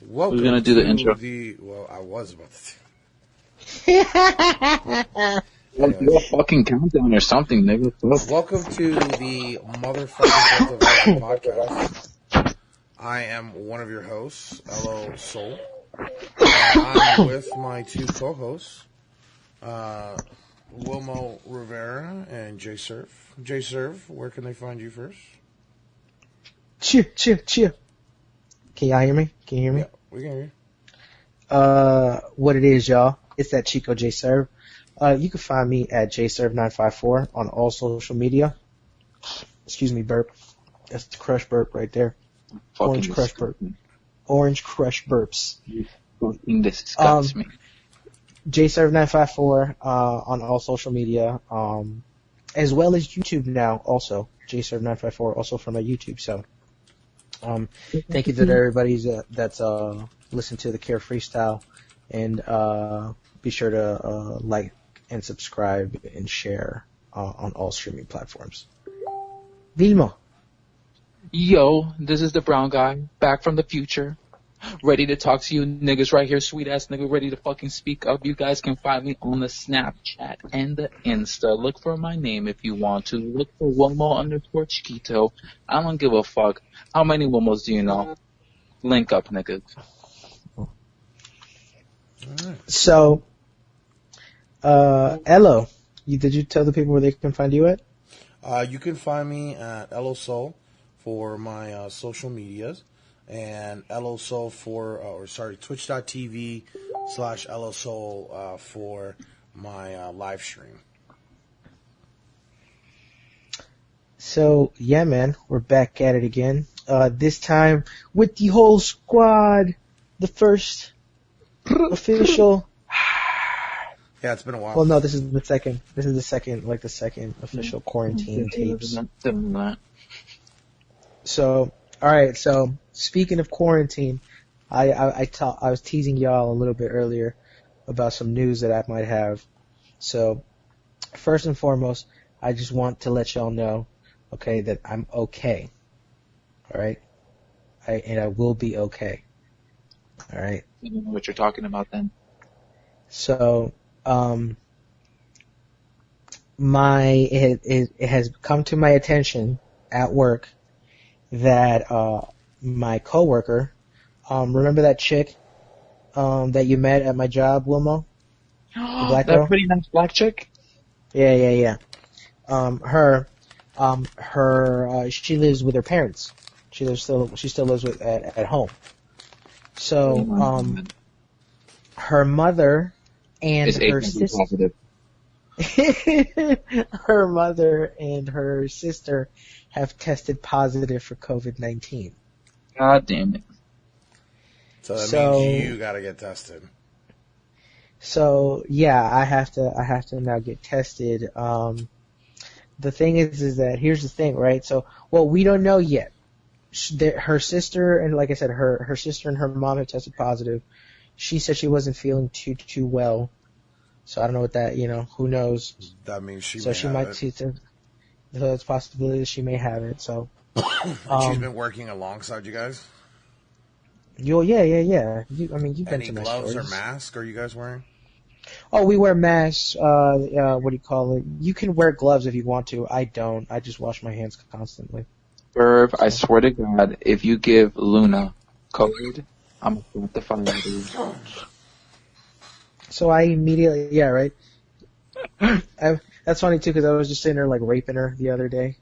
Welcome Who's gonna do the intro? Well, I was about to Do a fucking countdown or something, nigga. Welcome to the Motherfucking World of Art podcast. I am one of your hosts, Elo Soul. I'm with my two co-hosts, Wilmo Rivera and Jay Surf. Jay Surf, where can they find you first? Cheer. Can y'all hear me? Yeah, we can hear you. What it is, y'all, it's that Chico J Serve. You can find me at jserve954 on all social media. Excuse me, burp. That's the crush burp right there. Orange crush burp. Orange crush burps. You fucking disgust me. jserve954 on all social media, as well as YouTube now. Also, jserve954 also from my YouTube. So, thank you to everybody that's listened to the Care Freestyle, and be sure to like and subscribe and share on all streaming platforms. Vilmo. Yo, this is the brown guy, back from the future, ready to talk to you niggas right here, sweet ass nigga, ready to fucking speak up. You guys can find me on the Snapchat and the Insta. Look for my name if you want to. Look for Wilmo_Chiquito. I don't give a fuck. How many Wilmos do you know? Link up, niggas. So, Elo, did you tell the people where they can find you at? You can find me at Elo Soul for my social medias, and Elo Soul twitch.tv/Elo Soul for my live stream. So, yeah, man, we're back at it again. This time with the whole squad, the first official. Yeah, it's been a while. Well, no, this is the second official quarantine tapes. So, alright, so, speaking of quarantine, I was teasing y'all a little bit earlier about some news that I might have. So, first and foremost, I just want to let y'all know, okay, that I'm okay. Alright? And I will be okay. Alright? You know what you're talking about then? So, it has come to my attention at work that, my coworker, remember that chick, that you met at my job, Wilmo? The black girl? That pretty nice black chick? Yeah. She lives with her parents. She still lives at home. So, her mother and her sister, her mother and her sister have tested positive for COVID-19. God damn it. So that means you gotta get tested. So yeah, I have to now get tested. The thing is that here's the thing, right? So, well, we don't know yet. Her sister, and like I said, her sister and her mom have tested positive. She said she wasn't feeling too well. So I don't know what that, who knows. That means she might see so it's a possibility that she may have it. So she's been working alongside you guys? Yeah. You've been Any to my gloves stories. or mask are you guys wearing? Oh, we wear masks. What do you call it? You can wear gloves if you want to. I don't. I just wash my hands constantly. Irv, I swear to God, if you give Luna code, I'm going to find you. So I immediately, right? That's funny too, because I was just sitting there like raping her the other day,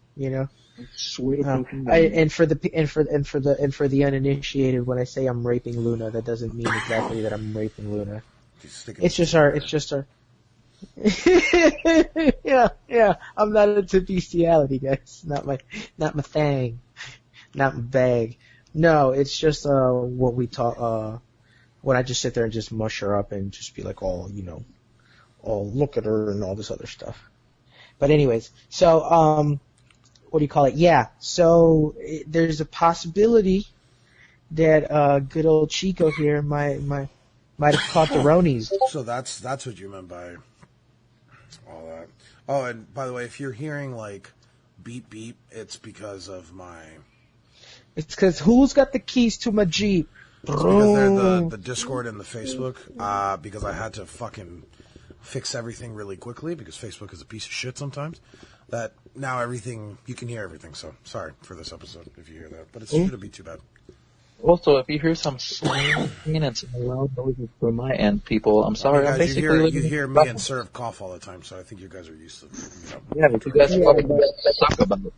Sweet. And for the uninitiated, when I say I'm raping Luna, that doesn't mean exactly that I'm raping Luna. It's just her. Yeah. I'm not into bestiality, guys. Not my thing. Not my bag. No, it's just what we talk. When I just sit there and just mush her up and just be like, oh, look at her and all this other stuff. But anyways, so what do you call it? Yeah. So there's a possibility that good old Chico here might have caught the Ronies. So that's what you meant by all that. Oh, and by the way, if you're hearing like beep beep, it's because of my It's because who's got the keys to my Jeep? It's because they're the Discord and the Facebook, because I had to fucking fix everything really quickly because Facebook is a piece of shit sometimes. That now everything, you can hear everything, so sorry for this episode if you hear that, but it shouldn't be too bad. Also, if you hear some slamming and some loud noises from my end, people, I'm sorry. I'm Guys, basically you hear me and Serve cough all the time, so I think you guys are used to it. Yeah, but you guys fucking suck about it.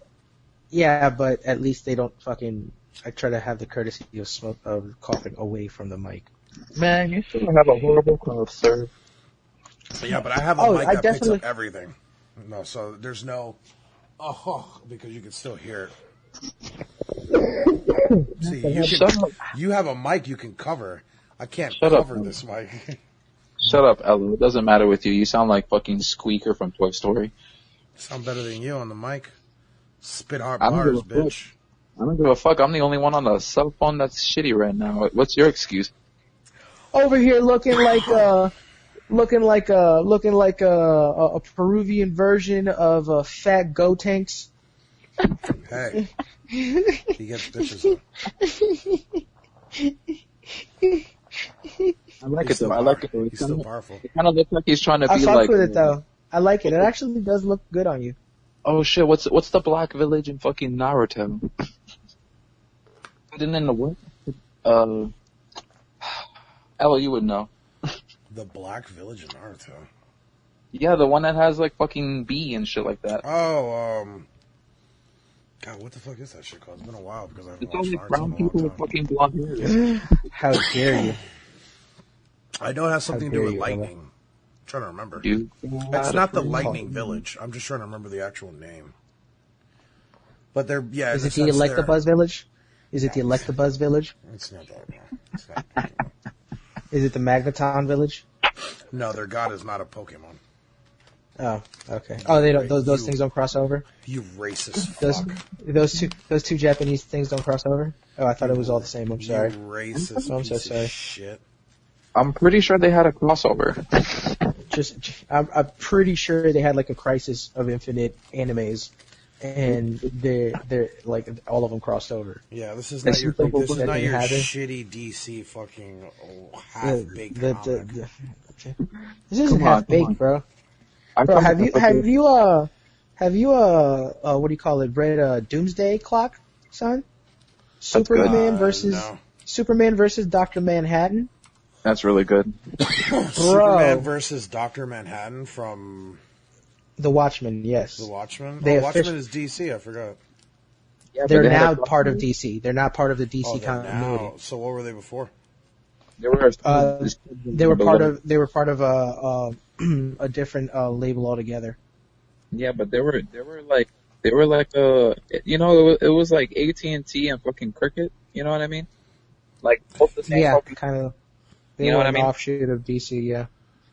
Yeah, but at least they don't fucking. I try to have the courtesy of coughing away from the mic. Man, you still have a horrible cough, sir. Yeah, but I have a mic that picks up everything. No, so there's no because you can still hear it. See, you have a mic you can cover. I can't cover this mic. Shut up, Ella. It doesn't matter with you. You sound like fucking Squeaker from Toy Story. Sound better than you on the mic. Spit hard bars, bitch. I don't give a fuck. I'm the only one on the cell phone that's shitty right now. What's your excuse? Over here looking like a Peruvian version of Fat Gotenks. Hey, he gets bitches. I like it though. I like it though. He's still powerful. It kind of looks like he's trying to be like. I like. fuck with it though. I like it. It actually does look good on you. Oh shit! What's the Black Village in fucking Naruto? And then the what? Ella, you would know. The Black Village in Naruto. Yeah, the one that has like fucking bee and shit like that. Oh, God, what the fuck is that shit called? It's been a while because I haven't watched Naruto in a long time. Brown people with fucking blonde hair. How dare you? I know it has something to do with lightning. I'm trying to remember. Dude, it's not the Lightning Village. I'm just trying to remember the actual name. But they're, yeah. Is it the Electabuzz Village? Is it the Electabuzz Village? It's not that one. It's not Pokemon. Is it the Magneton Village? No, their god is not a Pokemon. Oh, okay. Oh, they don't. Those things don't cross over. You racist fuck. Those two Japanese things don't cross over. Oh, I thought it was all the same. I'm sorry. You racist. I'm so sorry. Shit. I'm pretty sure they had a crossover. I'm pretty sure they had like a Crisis of Infinite animes, and they're like all of them crossed over. Yeah, this is not your shitty DC fucking half-baked comic. This isn't half-baked, bro. Bro, have you what do you call it? Read Doomsday Clock, son? Superman versus Dr. Manhattan. That's really good. Superman versus Dr. Manhattan from The Watchmen, yes. The Watchmen? Watchmen is DC, I forgot. Yeah, they're now part of DC. They're not part of the DC continuity. Now. So what were they before? They were part of a different label altogether. Yeah, but they were like it was like AT&T and fucking Cricket. You know what I mean? Like both the same. Yeah, kind of. They were an offshoot of DC. Yeah,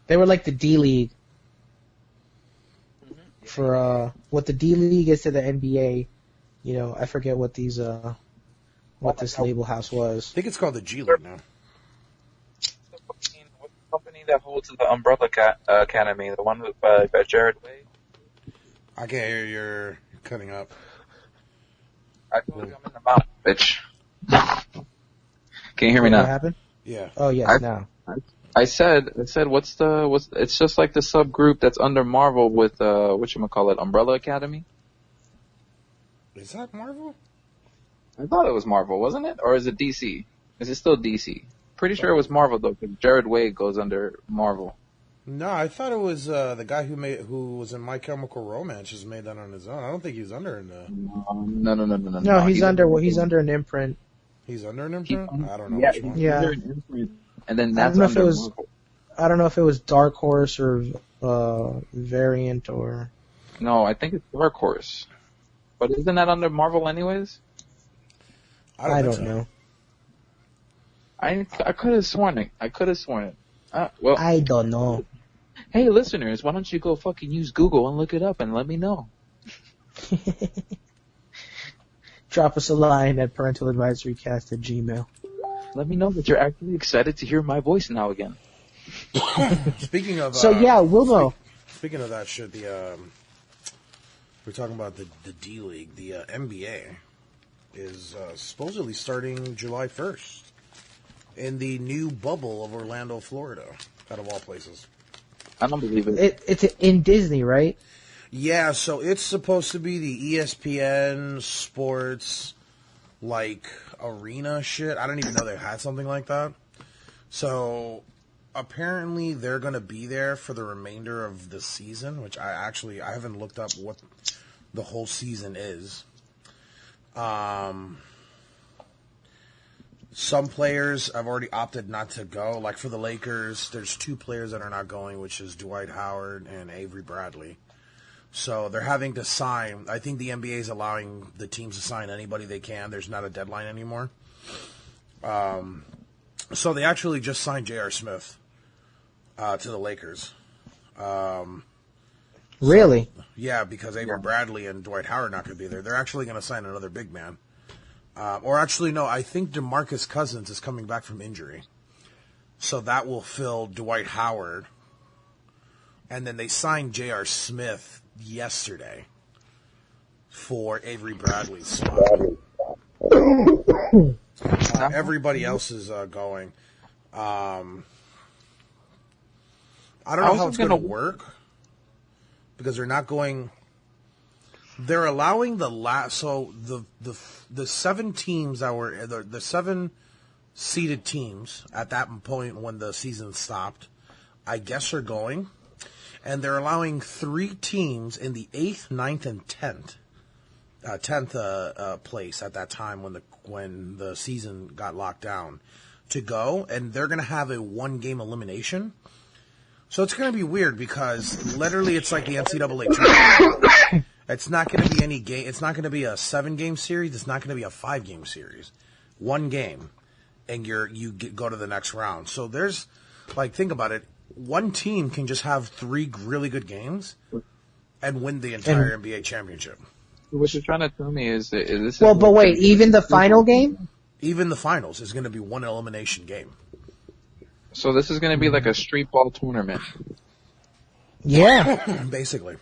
they were like the D League. For what the D League is to the NBA, you know, I forget what these what this label house was. I think it's called the G League now. What's the company that holds the Umbrella Academy? The one with by Jared Way? I can't hear you. You're cutting up. I told you I'm in the mountain, bitch. Can you hear me now? What happened? Yeah. Oh yes, now. I said it's just like the subgroup that's under Marvel with whatchamacallit, Umbrella Academy? Is that Marvel? I thought it was Marvel, wasn't it? Or is it DC? Is it still DC? Pretty sure it was Marvel though, because Jared Way goes under Marvel. No, I thought it was the guy who was in My Chemical Romance just made that on his own. I don't think he's under No. No, he's under an imprint. He's under an imprint? I don't know which one. Yeah. And then that's under Marvel. I don't know if it was Dark Horse or Variant or... No, I think it's Dark Horse. But isn't that under Marvel anyways? I don't know. I could have sworn it. Well, I don't know. Hey, listeners, why don't you go fucking use Google and look it up and let me know? Drop us a line at parental.advisorycast@gmail.com. Let me know that you're actually excited to hear my voice now again. Speaking of... we'll know. Speaking of that shit, we're talking about the D-League. The NBA is supposedly starting July 1st. in the new bubble of Orlando, Florida, out of all places. I don't believe it. It's in Disney, right? Yeah, so it's supposed to be the ESPN Sports, like, arena shit. I didn't even know they had something like that. So, apparently they're going to be there for the remainder of the season, which I haven't looked up what the whole season is. Some players have already opted not to go. Like for the Lakers, there's 2 players that are not going, which is Dwight Howard and Avery Bradley. So they're having to sign. I think the NBA is allowing the teams to sign anybody they can. There's not a deadline anymore. So they actually just signed J.R. Smith to the Lakers. Really? Yeah, because Avery Bradley and Dwight Howard are not going to be there. They're actually going to sign another big man. Or actually, no, I think DeMarcus Cousins is coming back from injury. So that will fill Dwight Howard. And then they signed J.R. Smith yesterday for Avery Bradley's spot. Everybody else is going. I don't know how it's going to work because they're not going. They're allowing so the 7 teams that were the 7 seeded teams at that point when the season stopped, I guess are going, and they're allowing 3 teams in the 8th, 9th, and 10th place at that time when the season got locked down to go, and they're going to have a 1-game elimination. So it's going to be weird because literally it's like the NCAA tournament. It's not going to be any game. It's not going to be a 7-game series. It's not going to be a 5-game series. 1 game, and go to the next round. So there's, like, think about it. 1 team can just have 3 really good games and win the entire NBA championship. What you're trying to tell me is that this. Well, but wait, even the final game? Even the finals is going to be 1 elimination game. So this is going to be like a street ball tournament. Yeah. Basically.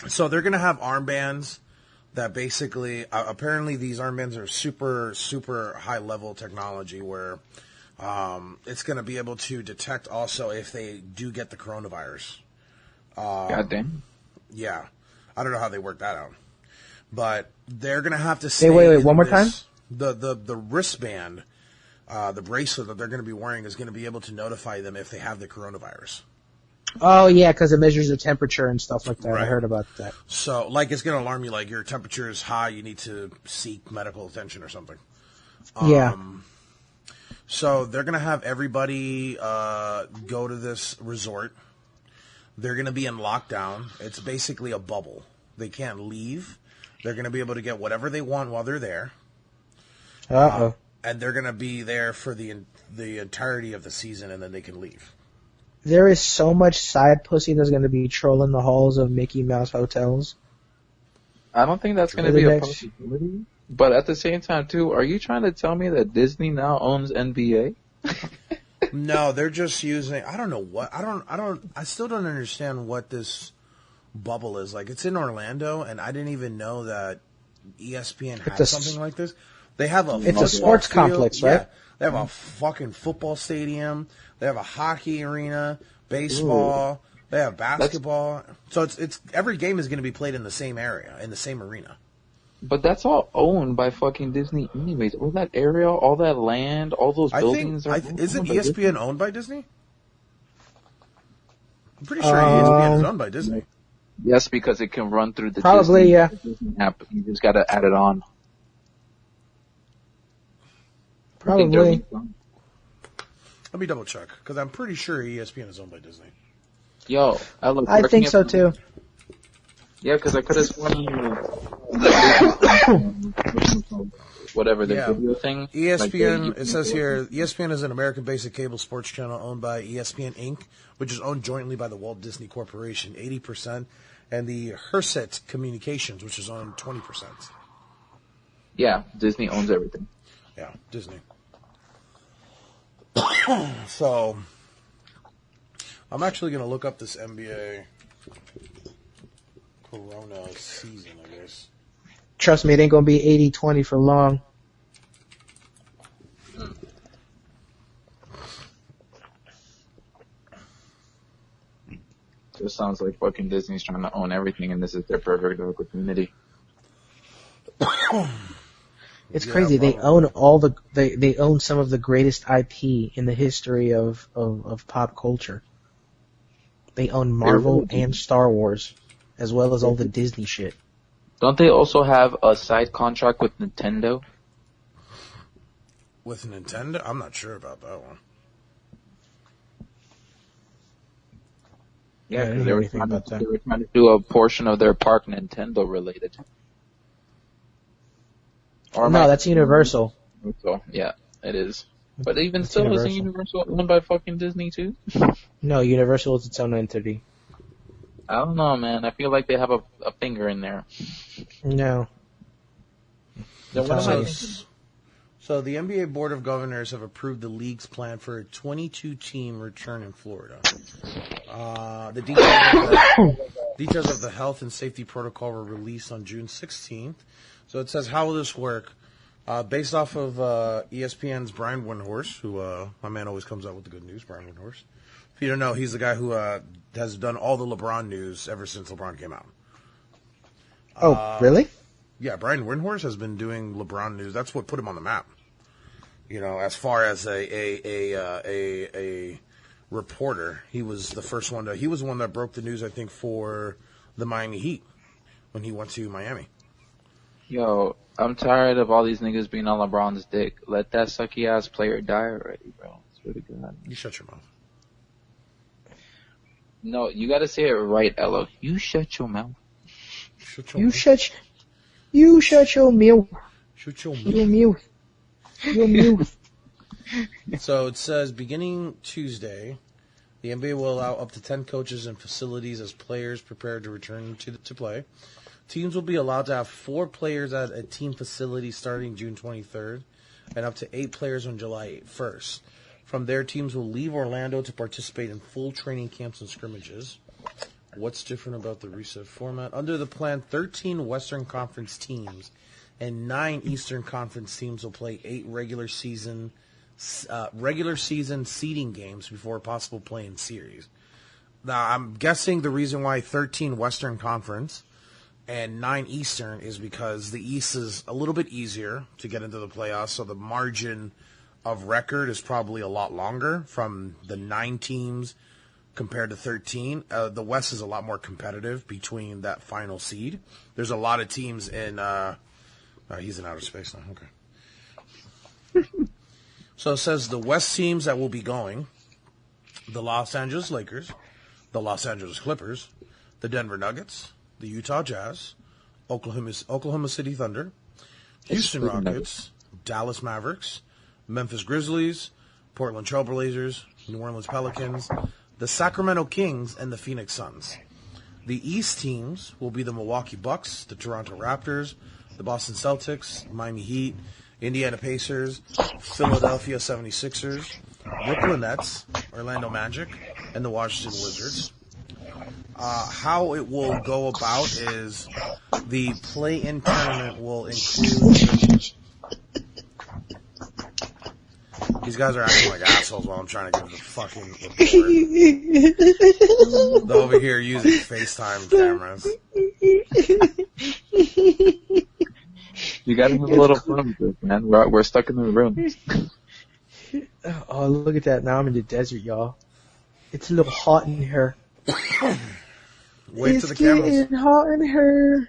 So they're going to have armbands that basically, apparently these armbands are super, super high level technology where it's going to be able to detect also if they do get the coronavirus. God damn. Yeah. I don't know how they work that out. But they're going to have to say. Wait, one more time? The wristband, the bracelet that they're going to be wearing is going to be able to notify them if they have the coronavirus. Oh, yeah, because it measures the temperature and stuff like that. Right. I heard about that. So, like, it's going to alarm you, like, your temperature is high, you need to seek medical attention or something. Yeah. So, they're going to have everybody go to this resort. They're going to be in lockdown. It's basically a bubble. They can't leave. They're going to be able to get whatever they want while they're there. Uh-oh. And they're going to be there for the entirety of the season, and then they can leave. There is so much side pussy that's going to be trolling the halls of Mickey Mouse hotels. I don't think that's going to be a possibility. But at the same time, too, are you trying to tell me that Disney now owns NBA? No, they're just using. I don't know what. I still don't understand what this bubble is. Like, it's in Orlando, and I didn't even know that ESPN had something like this. They have a. It's a sports complex, right? Yeah, they have a fucking football stadium. They have a hockey arena, baseball. Ooh. They have basketball. So it's every game is going to be played in the same area, in the same arena. But that's all owned by fucking Disney anyways. All that area, all that land, all those buildings isn't ESPN owned by Disney? I'm pretty sure ESPN is owned by Disney. Yes, because it can run through the Disney app. You just got to add it on. Probably. Let me double check, because I'm pretty sure ESPN is owned by Disney. Yo, I think so too. Yeah, because I could have sworn whatever the video thing. ESPN, like it says here, ESPN is an American basic cable sports channel owned by ESPN Inc., which is owned jointly by the Walt Disney Corporation, 80%, and the Herseth Communications, which is owned 20%. Yeah, Disney owns everything. Yeah, Disney. So, I'm actually going to look up this NBA Corona season, I guess. Trust me, it ain't going to be 80-20 for long. This sounds like fucking Disney's trying to own everything, and this is their perfect opportunity. It's Yeah, crazy. They probably. own they own some of the greatest IP in the history of pop culture. They own Marvel really do. and Star Wars, as well as all the Disney shit. Don't they also have a side contract with Nintendo? With Nintendo? I'm not sure about that one. I Yeah, didn't because hear anything about that. they were trying to do a portion of their park Nintendo related. Or am No, I- that's Universal. So, yeah, it is. But even That's still, isn't Universal. Universal owned by fucking Disney too? No, Universal is its own entity. I don't know, man. I feel like they have a finger in there. No. Then what am I Totally. thinking? So the NBA Board of Governors have approved the league's plan for a 22-team return in Florida. The details of the health and safety protocol were released on June 16th. So it says, how will this work? Based off of ESPN's Brian Windhorst, who my man always comes out with the good news, Brian Windhorst. If you don't know, he's the guy who has done all the LeBron news ever since LeBron came out. Oh, really? Yeah, Brian Windhorst has been doing LeBron news. That's what put him on the map. You know, as far as a reporter, he was the first one he was the one that broke the news, I think, for the Miami Heat when he went to Miami. Yo, I'm tired of all these niggas being on LeBron's dick. Let that sucky ass player die already, bro. Swear to God. You shut your mouth. No, you gotta say it right, Ella. You shut your mouth. Shut your You mouth. shut your mouth. Shut your Your mouth. mouth. Your mouth. So it says, beginning Tuesday, the NBA will allow up to 10 coaches and facilities as players prepare to return to play. Teams will be allowed to have 4 players at a team facility starting June 23rd and up to 8 players on July 1st. From there, teams will leave Orlando to participate in full training camps and scrimmages. What's different about the reset format? Under the plan, 13 Western Conference teams and 9 Eastern Conference teams will play 8 regular season seeding games before a possible play-in series. Now, I'm guessing the reason why 13 Western Conference and 9 Eastern is because the East is a little bit easier to get into the playoffs, so the margin of record is probably a lot longer from the 9 teams compared to 13. The West is a lot more competitive between that final seed. There's a lot of teams in... he's in outer space now. Okay. So it says the West teams that will be going, the Los Angeles Lakers, the Los Angeles Clippers, the Denver Nuggets, the Utah Jazz, Oklahoma City Thunder, Houston Rockets, Dallas Mavericks, Memphis Grizzlies, Portland Trailblazers, New Orleans Pelicans, the Sacramento Kings, and the Phoenix Suns. The East teams will be the Milwaukee Bucks, the Toronto Raptors, the Boston Celtics, Miami Heat, Indiana Pacers, Philadelphia 76ers, Brooklyn Nets, Orlando Magic, and the Washington Wizards. How it will go about is the play-in tournament will include... These guys are acting like assholes while I'm trying to give the fucking report. They're over here using FaceTime cameras. You gotta have a little fun with it, man. We're stuck in the room. Oh, look at that. Now I'm in the desert, y'all. It's a little hot in here. Wait It's for the cameras. getting hot in here.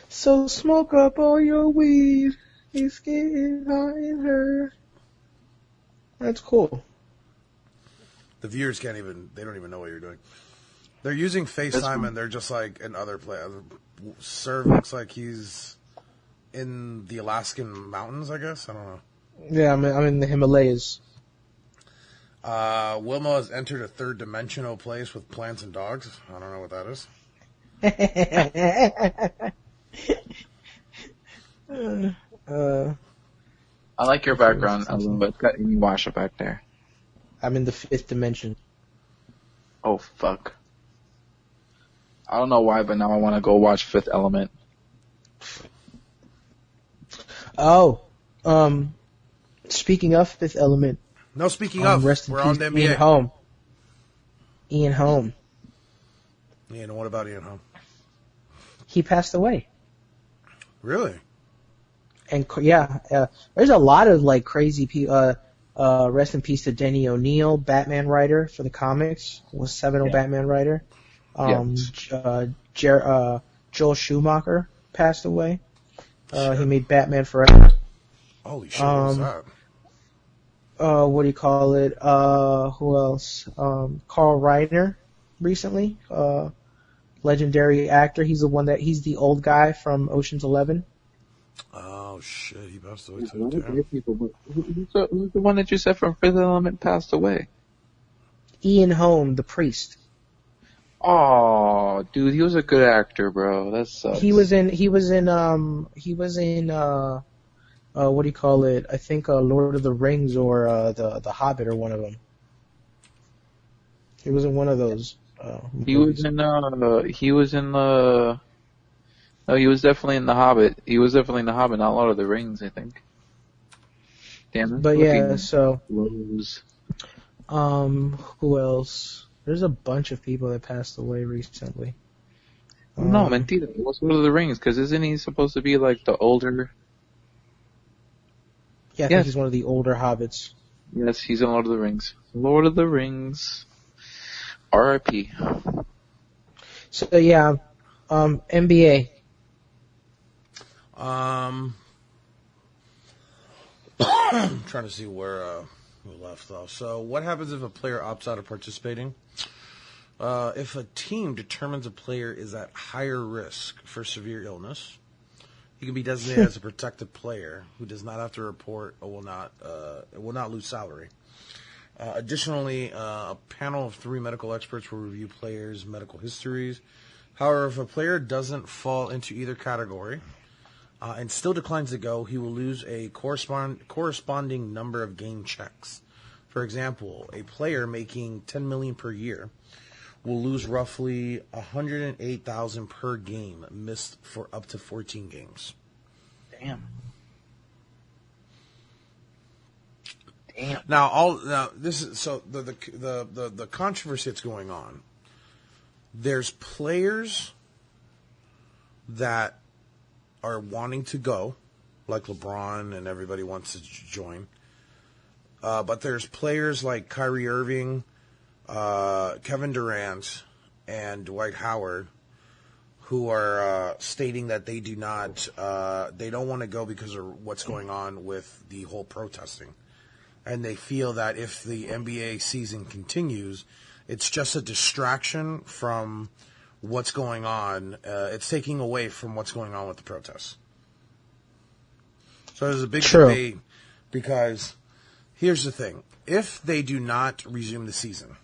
So smoke up all your weed. It's getting hot in here. That's cool. The viewers they don't even know what you're doing. They're using FaceTime and they're just like in other places. Serv looks like he's in the Alaskan mountains, I guess. I don't know. Yeah, I'm in the Himalayas. Wilma has entered a third dimensional place with plants and dogs. I don't know what that is. I like your background, but it's got Amy Washa back there. I'm in the 5th dimension. Oh, fuck. I don't know why, but now I want to go watch Fifth Element. Oh, speaking of Fifth Element, No, speaking of, rest in we're peace, on the Ian NBA. Holm. Ian Holm. Yeah, and what about Ian Holm? He passed away. Really? And there's a lot of like crazy people. Rest in peace to Denny O'Neil, Batman writer for the comics, was seminal Batman writer. Joel Schumacher passed away. He made Batman Forever. Holy shit, what was that? What do you call it? Who else? Carl Reiner recently. Legendary actor. He's the old guy from Ocean's 11. Oh shit, he passed away too. Who's the one that you said from Fifth Element passed away? Ian Holm, the priest. Oh, dude, he was a good actor, bro. That sucks. He was in what do you call it? I think Lord of the Rings or the Hobbit or one of them. He was in one of those. He was definitely in the Hobbit. He was definitely in the Hobbit, not Lord of the Rings, I think. Damn. But yeah, so Rose. who else? There's a bunch of people that passed away recently. No, mentira. What's Lord of the Rings? Because isn't he supposed to be like the older? Yeah, I think he's one of the older hobbits. Yes, he's in Lord of the Rings. Lord of the Rings. R.I.P. So yeah, NBA. I'm trying to see where we left off. So, what happens if a player opts out of participating? If a team determines a player is at higher risk for severe illness, he can be designated as a protected player who does not have to report or will not lose salary. Additionally, a panel of 3 medical experts will review players' medical histories. However, if a player doesn't fall into either category and still declines to go, he will lose a corresponding number of game checks. For example, a player making $10 million per year will lose roughly $108,000 per game missed for up to 14 games. Damn. Now this is so the controversy that's going on. There's players that are wanting to go, like LeBron and everybody wants to join. But there's players like Kyrie Irving, Kevin Durant, and Dwight Howard who are stating that they don't want to go because of what's going on with the whole protesting. And they feel that if the NBA season continues, it's just a distraction from what's going on. It's taking away from what's going on with the protests. So there's a big debate because here's the thing. If they do not resume the season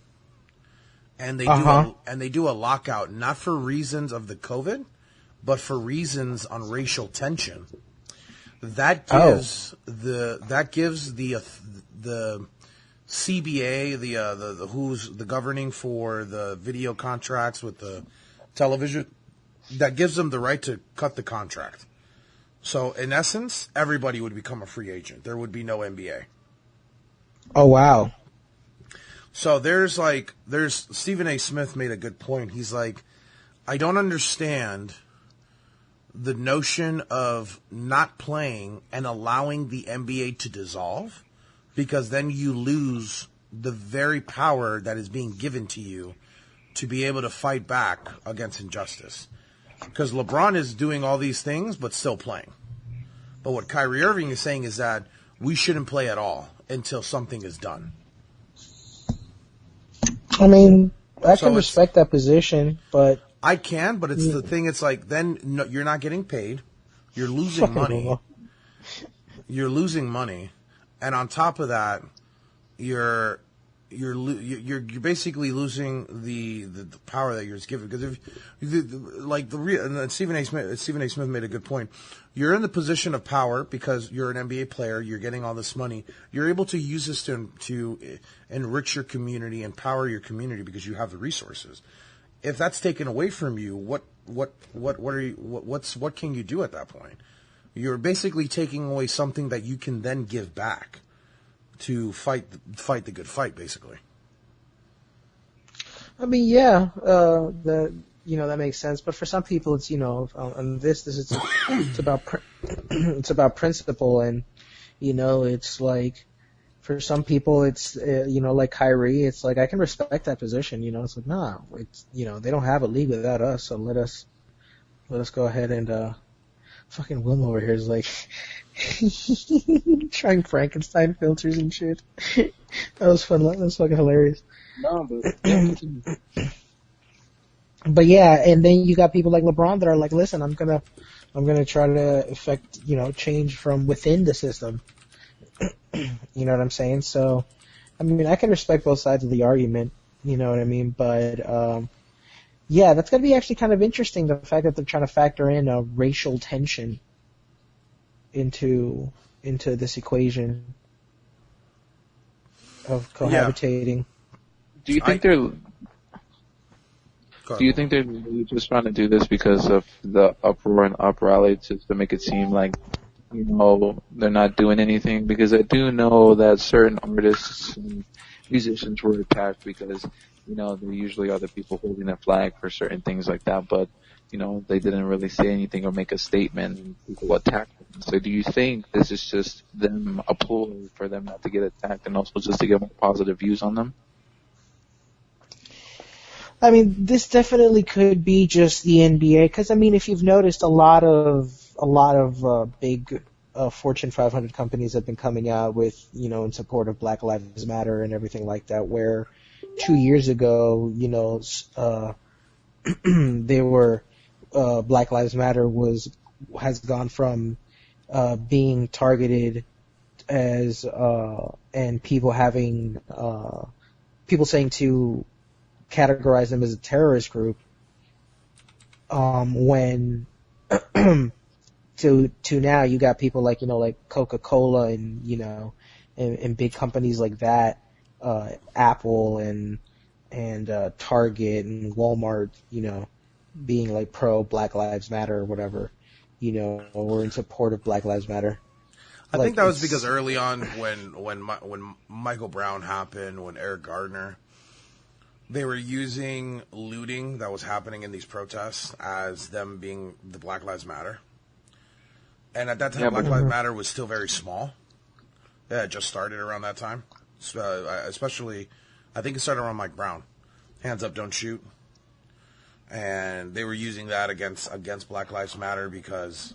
and they do a lockout, not for reasons of the COVID, but for reasons on racial tension, that gives the CBA, the who's the governing for the video contracts with the television, that gives them the right to cut the contract. So in essence, everybody would become a free agent. There would be no NBA. Oh wow. So there's Stephen A. Smith made a good point. He's like, I don't understand the notion of not playing and allowing the NBA to dissolve, because then you lose the very power that is being given to you to be able to fight back against injustice. Because LeBron is doing all these things but still playing. But what Kyrie Irving is saying is that we shouldn't play at all until something is done. I mean, I can respect that position, but... I can, but it's the thing, it's like, then you're not getting paid. You're losing money. You're losing money. And on top of that, you're basically losing the power that you're given. Because and Stephen A. Smith made a good point. You're in the position of power because you're an NBA player. You're getting all this money. You're able to use this to enrich your community, empower your community because you have the resources. If that's taken away from you, what can you do at that point? You're basically taking away something that you can then give back to fight the good fight, basically. I mean, yeah, that makes sense. But for some people, it's, on this it's about it's about principle, and it's like for some people it's like Kyrie, it's like I can respect that position. It's like nah, it's they don't have a league without us, so let us go ahead and fucking Wilma over here is like trying Frankenstein filters and shit. That was fun. That was fucking hilarious. No, but But yeah, and then you got people like LeBron that are like, listen, I'm gonna try to affect, change from within the system. You know what I'm saying? So, I mean, I can respect both sides of the argument. You know what I mean? But yeah, that's gonna be actually kind of interesting. The fact that they're trying to factor in a racial tension into this equation of cohabitating. do you think they're really just trying to do this because of the uproar and uprally to make it seem like, they're not doing anything? Because I do know that certain artists and musicians were attacked because, there usually are the people holding the flag for certain things like that, but, they didn't really say anything or make a statement and people attacked them. So do you think this is just them, a ploy for them not to get attacked and also just to get more positive views on them? I mean, this definitely could be just the NBA, because I mean, if you've noticed, a lot of big Fortune 500 companies have been coming out with, in support of Black Lives Matter and everything like that. Where 2 years ago, they were Black Lives Matter has gone from being targeted as and people saying to categorize them as a terrorist group, when to now you got people like like Coca-Cola and big companies like that, Apple and Target and Walmart, being like pro Black Lives Matter or whatever, or in support of Black Lives Matter. I think that was because early on when Michael Brown happened, when Eric Gardner, they were using looting that was happening in these protests as them being the Black Lives Matter. And at that time, Black Lives Matter was still very small. Yeah, it just started around that time. Especially, I think it started around Mike Brown. Hands up, don't shoot. And they were using that against Black Lives Matter because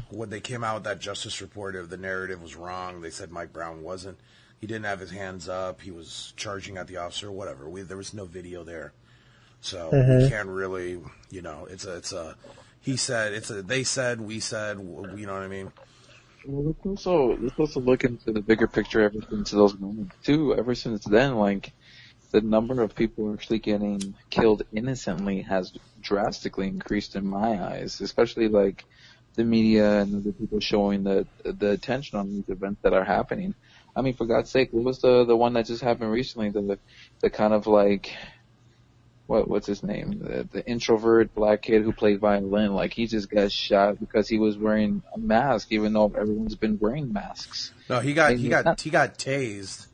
when they came out with that Justice Report, the narrative was wrong. They said Mike Brown wasn't. He didn't have his hands up. He was charging at the officer, whatever. There was no video there. So we can't really, he said, they said, we said, you know what I mean? Well, let's also look into the bigger picture ever since those moments too. Ever since then, like, the number of people actually getting killed innocently has drastically increased in my eyes, especially like the media and the people showing the attention on these events that are happening. I mean, for God's sake, what was the one that just happened recently? The kind of like, what's his name? The introvert black kid who played violin. Like, he just got shot because he was wearing a mask, even though everyone's been wearing masks. No, he got tased.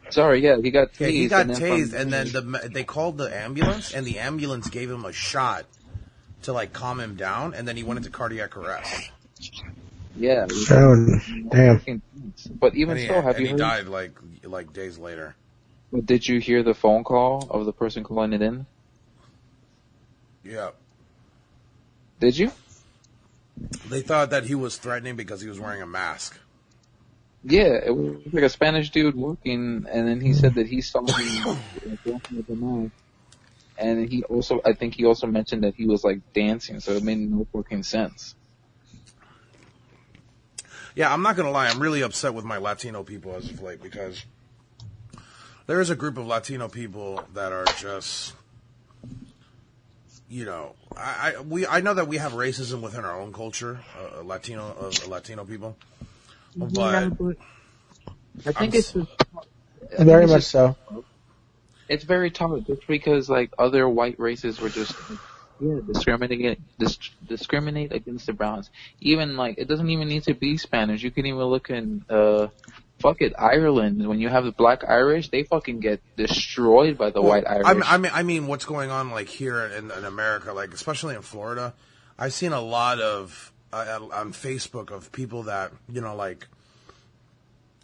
Sorry, yeah, he got tased. Yeah, he got tased, and then they called the ambulance, and the ambulance gave him a shot to like calm him down, and then he went into cardiac arrest. Yeah. Oh, damn. But even so, have you heard? He died like days later. But did you hear the phone call of the person calling it in? Yeah. Did you? They thought that he was threatening because he was wearing a mask. Yeah, it was like a Spanish dude working, and then he said that he saw him walking with a mask. And I think he also mentioned that he was like dancing, so it made no fucking sense. Yeah, I'm not gonna lie, I'm really upset with my Latino people as of late, because there is a group of Latino people that are just, I know that we have racism within our own culture, Latino people, but I think it's very much so. It's very tough, just because like other white races were just discriminate against the Browns. Even like, it doesn't even need to be Spanish. You can even look in fuck it, Ireland. When you have the black Irish, they fucking get destroyed by the white Irish. I mean, what's going on like here in America, like especially in Florida, I've seen a lot of on Facebook of people that like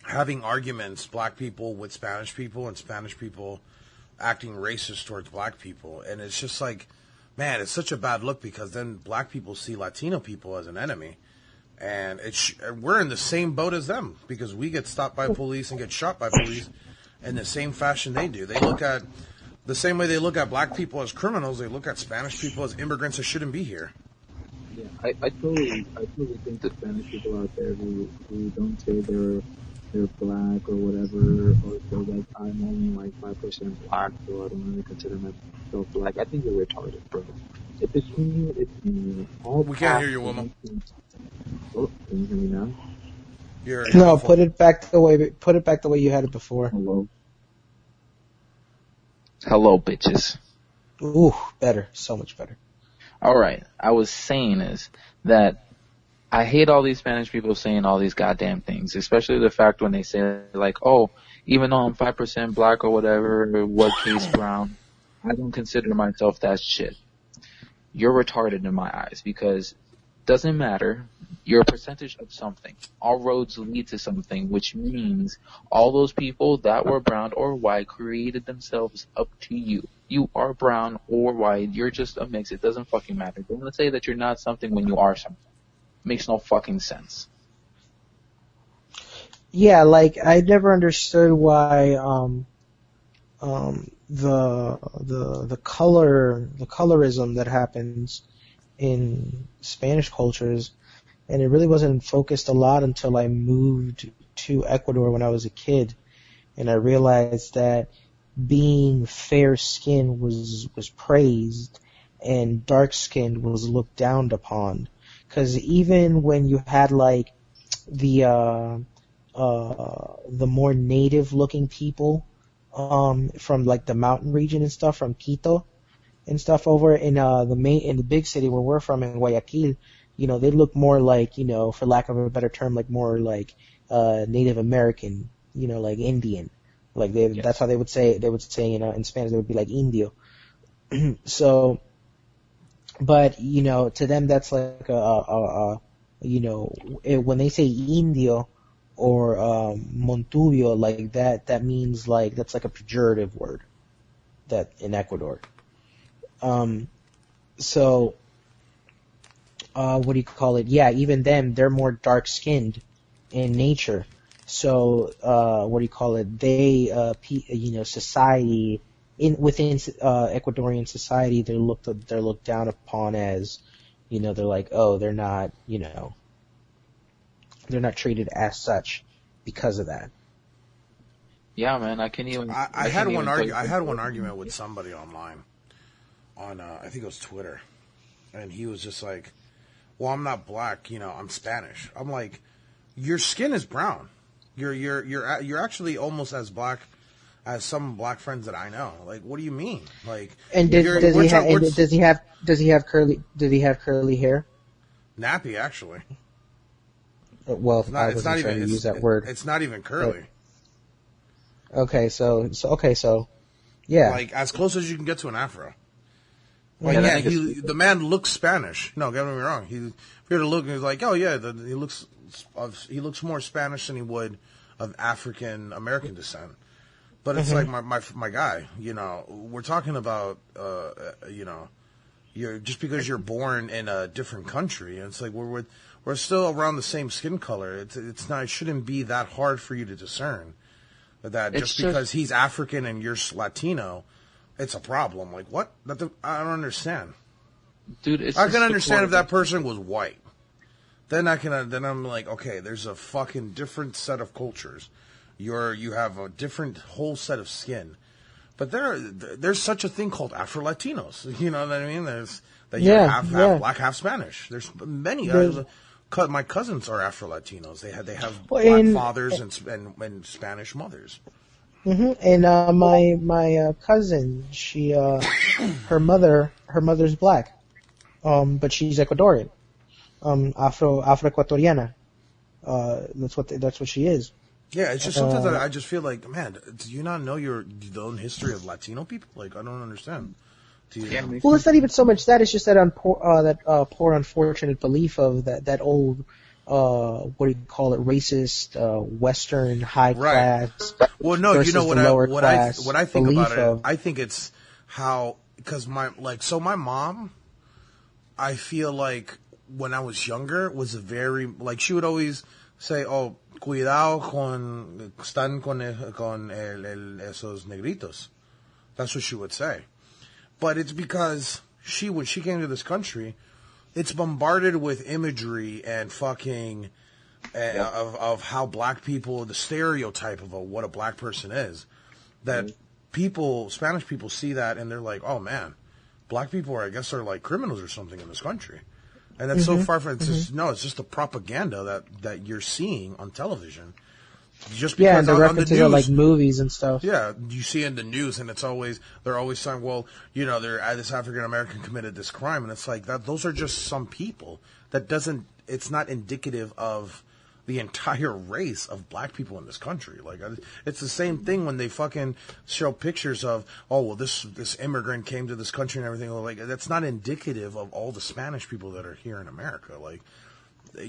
having arguments, black people with Spanish people and Spanish people acting racist towards black people, and it's just like, man, it's such a bad look because then black people see Latino people as an enemy. And we're in the same boat as them because we get stopped by police and get shot by police in the same fashion they do. They look at the same way they look at black people as criminals. They look at Spanish people as immigrants that shouldn't be here. Yeah, I totally think the Spanish people out there who don't say they're black or whatever, or say that I'm only like 5% black, so I don't really consider myself black. I think you're retarded, bro. If it's me, it's me. We can't hear you, Wilma. Oh, can you hear me now? No, put it back the way you had it before. Hello, bitches. Ooh, better, so much better. All right, I was saying is that I hate all these Spanish people saying all these goddamn things, especially the fact when they say like, oh, even though I'm 5% black or whatever, what case brown, I don't consider myself that shit. You're retarded in my eyes because doesn't matter. You're a percentage of something. All roads lead to something, which means all those people that were brown or white created themselves up to you. You are brown or white. You're just a mix. It doesn't fucking matter. Don't say that you're not something when you are something. Makes no fucking sense. Yeah, like I never understood why the colorism that happens in Spanish cultures, and it really wasn't focused a lot until I moved to Ecuador when I was a kid, and I realized that being fair skinned was praised and dark skinned was looked down upon. Because even when you had like the more native looking people from like the mountain region and stuff, from Quito and stuff over in the big city where we're from in Guayaquil, they look more like, for lack of a better term, like more like Native American, like Indian. Like Yes. That's how they would say in Spanish they would be like indio. So, but to them that's like when they say indio or Montubio, like that means like that's like a pejorative word that in Ecuador. So what do you call it? Yeah, even them, they're more dark skinned in nature. So what do you call it? They society within Ecuadorian society, they're looked down upon as, they're like, oh, they're not treated as such because of that. Yeah, man, I can't even. I had one argument with somebody online on I think it was Twitter, and he was just like, "Well, I'm not black, I'm Spanish." I'm like, "Your skin is brown. You're actually almost as black as some black friends that I know. Like, what do you mean? Like, and does he have curly hair? Nappy, actually. Well, I wasn't trying to use that word. It's not even curly. Okay, so yeah. Like, as close as you can get to an afro. Like, Yeah, the man looks Spanish. No, get me wrong. If you were to look, he's like, oh yeah, he looks more Spanish than he would of African American descent. But it's like my guy. We're talking about you're just because you're born in a different country, and it's like we're still around the same skin color. It's not. It shouldn't be that hard for you to discern that just because he's African and you're Latino, it's a problem. Like what? I don't understand. Dude, I can understand if that person was white. Then I'm like, okay, there's a fucking different set of cultures. You have a different whole set of skin. But there's such a thing called Afro-Latinos. You know what I mean? There's half black, half Spanish. There's many. My cousins are Afro-Latinos. They have black fathers and Spanish mothers. Mm-hmm. And my cousin, she her mother's black, but she's Ecuadorian, Afro-Ecuatoriana. That's what she is. Yeah, it's just something that I just feel like, man, do you not know your own history of Latino people? Like, I don't understand. Well, it's not even so much that; it's just that poor unfortunate belief of that old what do you call it, racist Western high class. Well, no, you know what I think about it. I think it's how, because my mom, I feel like when I was younger was a very, like, she would always say, "Oh, cuidado están con esos negritos." That's what she would say. But it's because when she came to this country, it's bombarded with imagery and fucking of how black people, the stereotype of what a black person is, that Spanish people see that and they're like, oh man, black people are like criminals or something in this country. And that's so far from, it's just the propaganda that you're seeing on television. Just because and the references are like movies and stuff. Yeah, you see in the news, and they're always saying, well, you know, this African American committed this crime, and it's like that. Those are just some people. It's not indicative of the entire race of black people in this country. Like, it's the same thing when they fucking show pictures of, oh, well, this immigrant came to this country and everything. Like, that's not indicative of all the Spanish people that are here in America. Like, I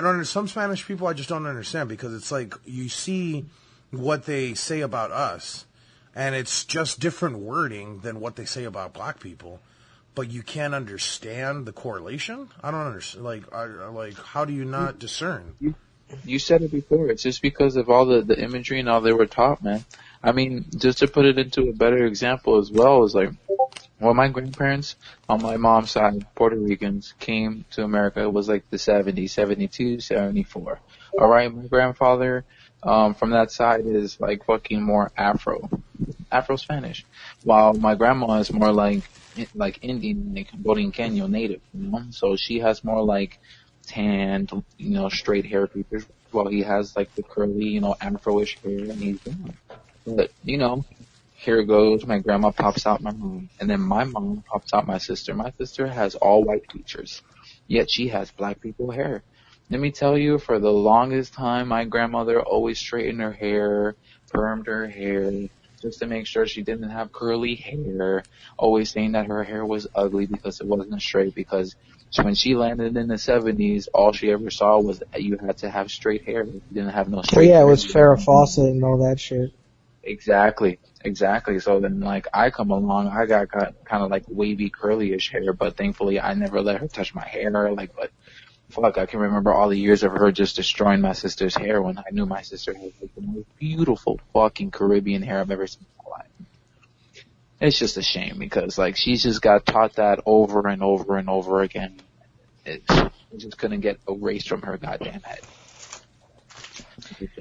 don't understand. Some Spanish people I just don't understand, because it's like you see what they say about us, and it's just different wording than what they say about black people, but you can't understand the correlation. I don't understand. Like, how do you not discern? You said it before. It's just because of all the imagery and all they were taught, man. I mean, just to put it into a better example as well, is like, well, my grandparents on my mom's side, Puerto Ricans, came to America. It was like the 70s, 72, 74. All right, my grandfather from that side is like fucking more Afro-Spanish, while my grandma is more like Indian, like Borinqueño native, you know? So she has more like tanned, you know, straight hair features, while he has like the curly, you know, Afro-ish hair, and he's brown. But, you know, here goes, my grandma pops out my mom, and then my mom pops out my sister. My sister has all white features, yet she has black people hair. Let me tell you, for the longest time, my grandmother always straightened her hair, permed her hair, just to make sure she didn't have curly hair, always saying that her hair was ugly because it wasn't straight, because when she landed in the 70s, all she ever saw was that you had to have straight hair. You didn't have no straight hair. It was Farrah Fawcett and all that shit. Exactly. So then, like, I come along, I got kind of like wavy, curly-ish hair, but thankfully I never let her touch my hair. Like, but fuck, I can remember all the years of her just destroying my sister's hair when I knew my sister had like the most beautiful fucking Caribbean hair I've ever seen in my life. It's just a shame, because like she's just got taught that over and over and over again. It just couldn't get erased from her goddamn head.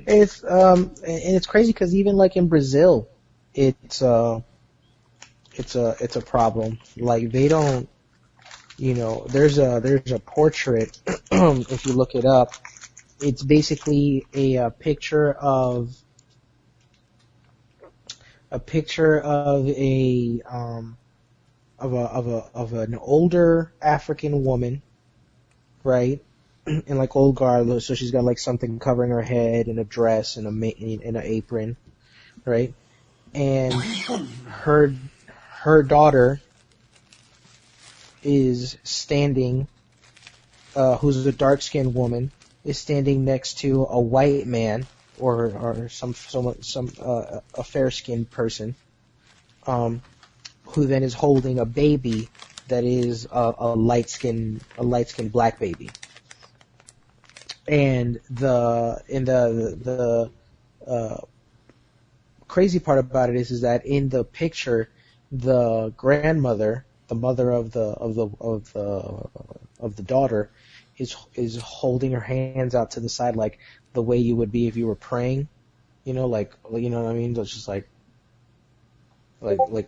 And it's crazy because even like in Brazil, it's a problem. Like they don't, you know, there's a portrait. If you look it up, it's basically a picture of an older African woman, right? In like old garb, so she's got like something covering her head and a dress and an apron, right? And her daughter is standing, who's a dark-skinned woman, is standing next to a white man or a fair-skinned person, who then is holding a baby that is a light-skinned black baby. And the crazy part about it is that in the picture, the grandmother, the mother of the daughter, is holding her hands out to the side like the way you would be if you were praying, you know, like, you know what I mean? So it's just like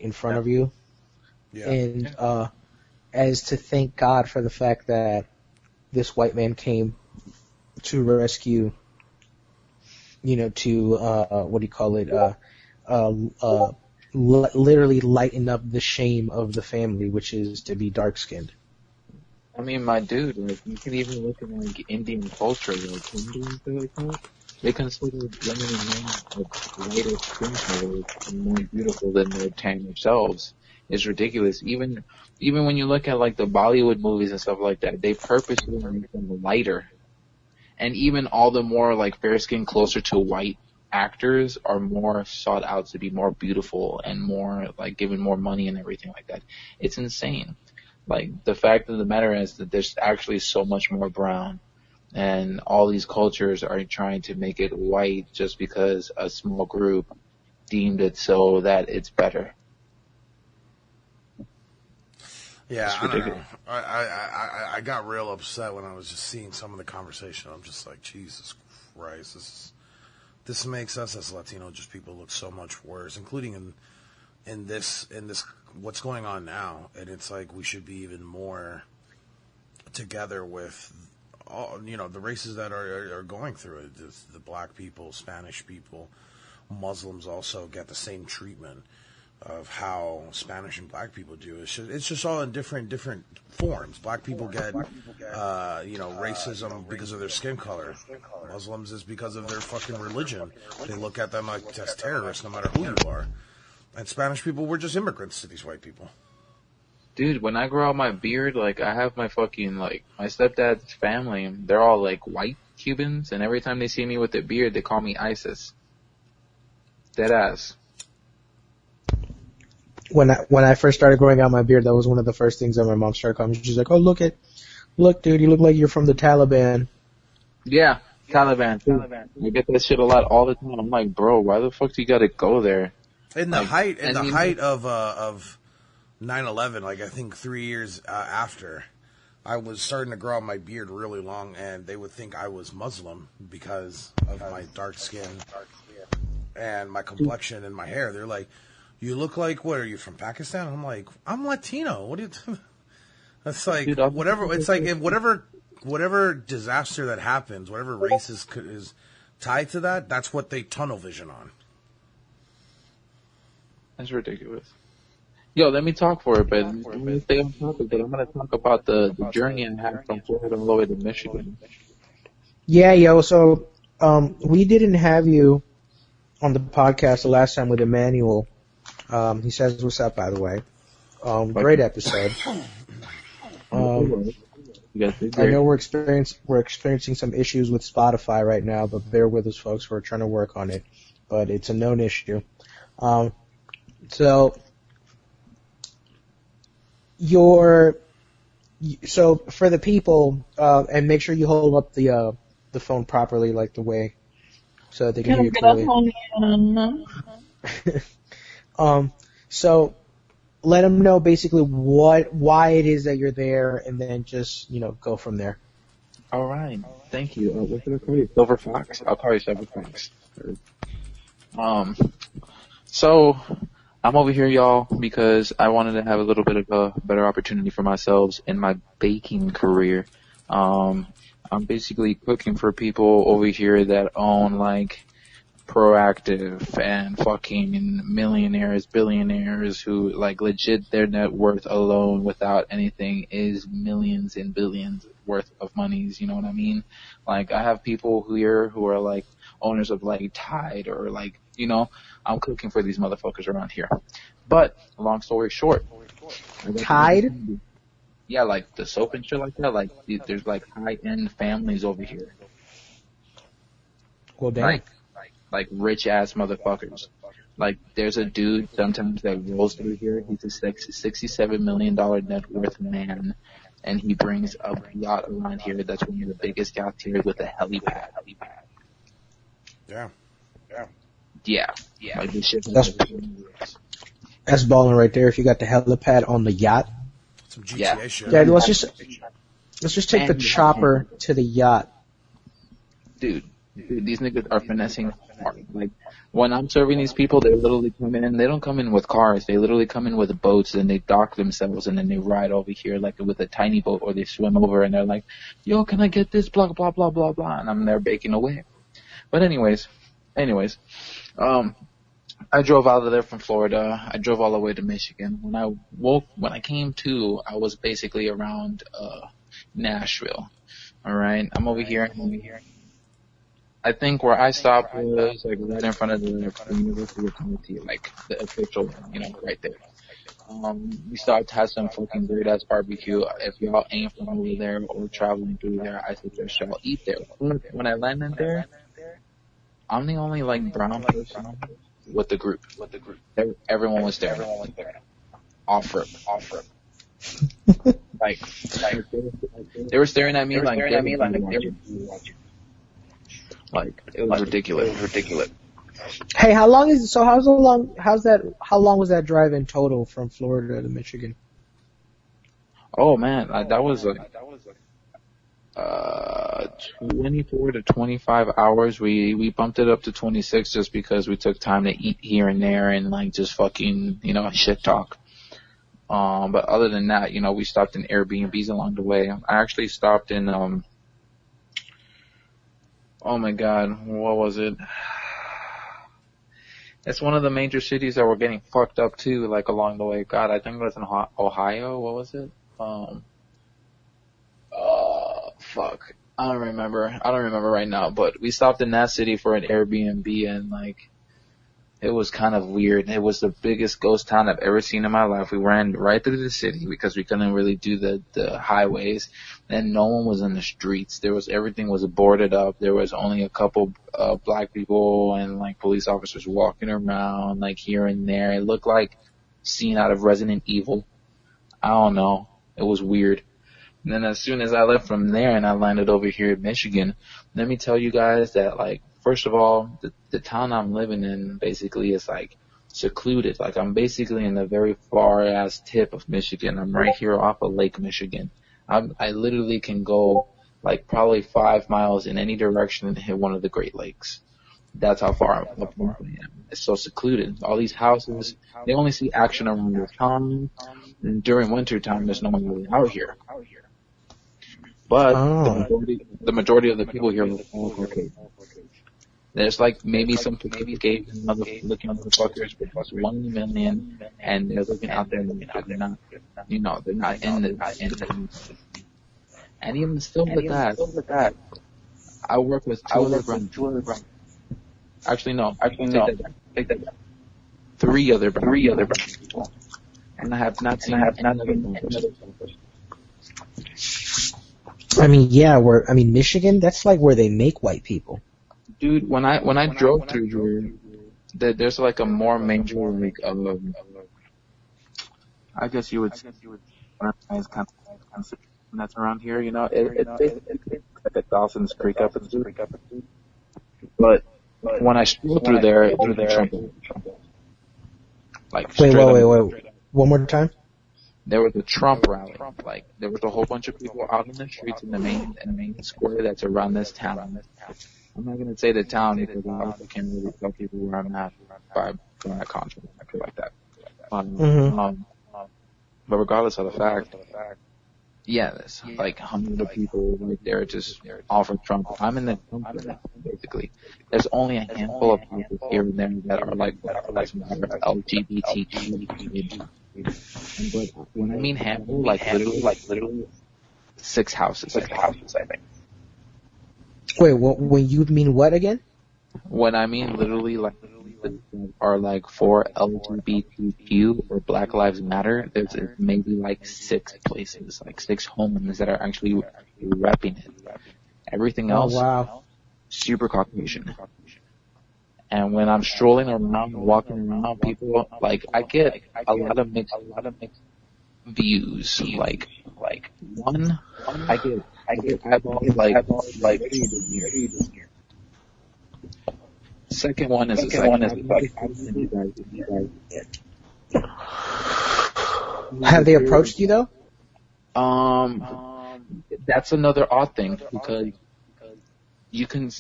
in front of you. Yeah. And as to thank God for the fact that this white man came to rescue, you know, to literally lighten up the shame of the family, which is to be dark-skinned. I mean, my dude, like, you can even look at, like, Indian culture, like, Hindus, they consider women and men of lighter skin colors more beautiful than their tan themselves. It's ridiculous. Even when you look at, like, the Bollywood movies and stuff like that, they purposely make them lighter. And even all the more, like, fair skin, closer to white actors are more sought out to be more beautiful and more, like, given more money and everything like that. It's insane. Like, the fact of the matter is that there's actually so much more brown, and all these cultures are trying to make it white just because a small group deemed it so that it's better. Yeah, It's I don't know. ridiculous. I got real upset when I was just seeing some of the conversation. I'm just like, Jesus Christ, this makes us as Latino just people look so much worse, including in this what's going on now. And it's like we should be even more together with all, the races that are going through it. The black people, Spanish people, Muslims also get the same treatment of how Spanish and black people do. It's just all in different forms. Black people get racism because of their skin color. Muslims is because of their fucking religion. They look at them like as terrorists no matter who you are. And Spanish people were just immigrants to these white people. Dude, when I grow out my beard, like, I have my fucking, like, my stepdad's family, they're all, like, white Cubans, and every time they see me with their beard, they call me ISIS. Dead ass. When I first started growing out my beard, that was one of the first things that my mom started calling me. She's like, "Oh, look, dude, you look like you're from the Taliban." Yeah, Taliban. I get that shit a lot all the time. I'm like, bro, why the fuck do you gotta go there? In the Like, height of 9/11, like I think 3 years after, I was starting to grow out my beard really long, and they would think I was Muslim because of my dark skin and my complexion and my hair. They're like, "You look like, what are you, from Pakistan?" I'm like, "I'm Latino. What do you?" That's like, Dude, whatever. It's like if whatever disaster that happens, whatever race is tied to that, that's what they tunnel vision on. That's ridiculous. Yo, let me talk for a bit. Let me stay on topic, but I'm gonna talk about the journey I had from Florida all the way to Michigan. Yeah, yo. So, we didn't have you on the podcast the last time with Emmanuel. He says, "What's up?" By the way, great episode. You guys did I great. know we're experiencing some issues with Spotify right now, but bear with us, folks. We're trying to work on it, but it's a known issue. So for the people, and make sure you hold up the phone properly, like the way, so that they can hear you clearly. So let them know basically why it is that you're there, and then just go from there. All right. Thank you. What should I call you? Silver Fox. I'll call you Silver Fox. So I'm over here, y'all, because I wanted to have a little bit of a better opportunity for myself in my baking career. I'm basically cooking for people over here that own, like, Proactive and fucking millionaires, billionaires who, like, legit their net worth alone without anything is millions and billions worth of monies, you know what I mean? Like, I have people here who are, like, owners of, like, Tide or, like, I'm cooking for these motherfuckers around here. But, long story short. Tide? Yeah, like, the soap and shit like that. Like, there's, like, high-end families over here. Well, damn. Like rich-ass motherfuckers. Like, there's a dude sometimes that rolls through here. He's a $67 million net worth man, and he brings a yacht around here that's one of the biggest yachts here with a helipad. Yeah. Like, this shit. That's balling right there. If you got the helipad on the yacht. Some GTA shit. Yeah, let's just take the chopper to the yacht. Dude, these niggas are finessing hard. Like, when I'm serving these people, they literally come in. They don't come in with cars. They literally come in with boats, and they dock themselves, and then they ride over here like with a tiny boat, or they swim over, and they're like, "Yo, can I get this? Blah blah blah blah blah." And I'm there baking away. But anyways, I drove out of there from Florida. I drove all the way to Michigan. When I came to, I was basically around Nashville. All right, I'm over here. I think where I stopped was like right in front of the University of Tennessee, like the official, right there. We stopped, had some fucking great ass barbecue. If y'all ain't from over there or traveling through there, I suggest y'all eat there. When I landed there, I'm the only like brown person with the group. Everyone was there. Off rip. Like they were staring at me like they were watching. Like it was ridiculous. Hey, how long was that drive in total from Florida to Michigan? Oh man, that was like 24 to 25 hours. We bumped it up to 26 just because we took time to eat here and there and like just fucking, shit talk. But other than that, we stopped in Airbnbs along the way. I actually stopped in, oh my god, what was it? It's one of the major cities that were getting fucked up too, like along the way. God, I think it was in Ohio. What was it? Fuck. I don't remember right now, but we stopped in that city for an Airbnb and like, it was kind of weird. It was the biggest ghost town I've ever seen in my life. We ran right through the city because we couldn't really do the highways, and no one was in the streets. Everything was boarded up. There was only a couple black people and like police officers walking around like here and there. It looked like scene out of Resident Evil. I don't know. It was weird. And then as soon as I left from there and I landed over here in Michigan, let me tell you guys that like, first of all, the town I'm living in basically is like secluded. Like I'm basically in the very far ass tip of Michigan. I'm right here off of Lake Michigan. I literally can go like probably 5 miles in any direction and hit one of the Great Lakes. That's how far up I am. It's so secluded. All these houses, they only see action around the town. And during winter time, there's no one really out here. But the majority of the people here are all Caucasian. There's like maybe some Caucasian looking motherfuckers, but it's 1 in a million, and they're looking out there and they're not, they're not in the. And even still with that, I work with two other brothers. Actually, no. Take that back. Three other brothers. And I have not seen another person. I mean, Michigan, that's like where they make white people. Dude, when I drove through here, there's like a more major like I guess you would say kind of that's around here, it's like a Dawson's Creek up and through. But when I strolled through there, like wait, one more time. There was a Trump rally. Like there was a whole bunch of people out in the streets in the main square that's around this town. I'm not gonna say the town because I also can't really tell people where I'm at by that contract like that. But regardless of the fact, yeah, there's like hundreds of people right there just all for Trump. I'm in the Trump rally, basically. There's only a handful of people here and there that are like LGBTQ. But when I mean handful, like literally 6 houses, I think. Wait, when you mean what again? When I mean literally are like for LGBTQ or Black Lives Matter, there's maybe like 6 places, like 6 homes that are actually repping it. Everything else, super Caucasian. And when I'm strolling around, walking around, people, like, I get a lot of mixed views. Like, one, I get eyeballs, like, second one is have they approached you though? That's another odd thing because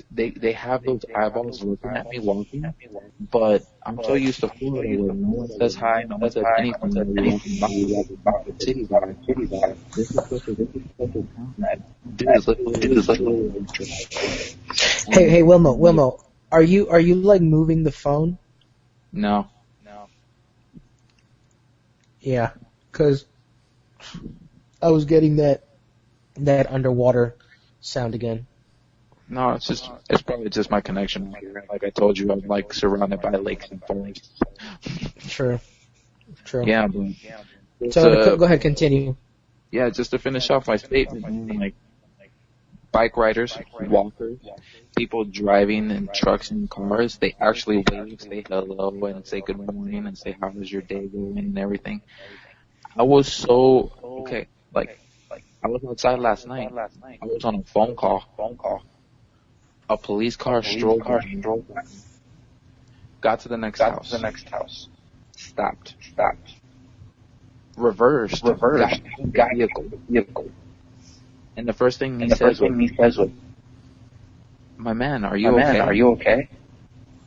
they have those eyeballs looking at me walking, but I'm so used to Florida where no one says hi, no one says anything that we about the city vibe. This is such a town that dude is literally Hey, Wilmo, are you like moving the phone? No. Yeah, 'cause I was getting that that underwater sound again. No, it's probably just my connection here. Like I told you, I'm like surrounded by lakes and forests. True. Yeah, but So go ahead, continue. yeah, just to finish off my statement, like bike riders, walkers, people driving in trucks and cars, they actually wave, say hello, and say good morning, and say how was your day going and everything. I was so okay. Like I was outside last night. I was on a phone call. A police car strolled by, got to the next house, stopped, reversed, got vehicle. And the first thing he says was, "My man, are you okay?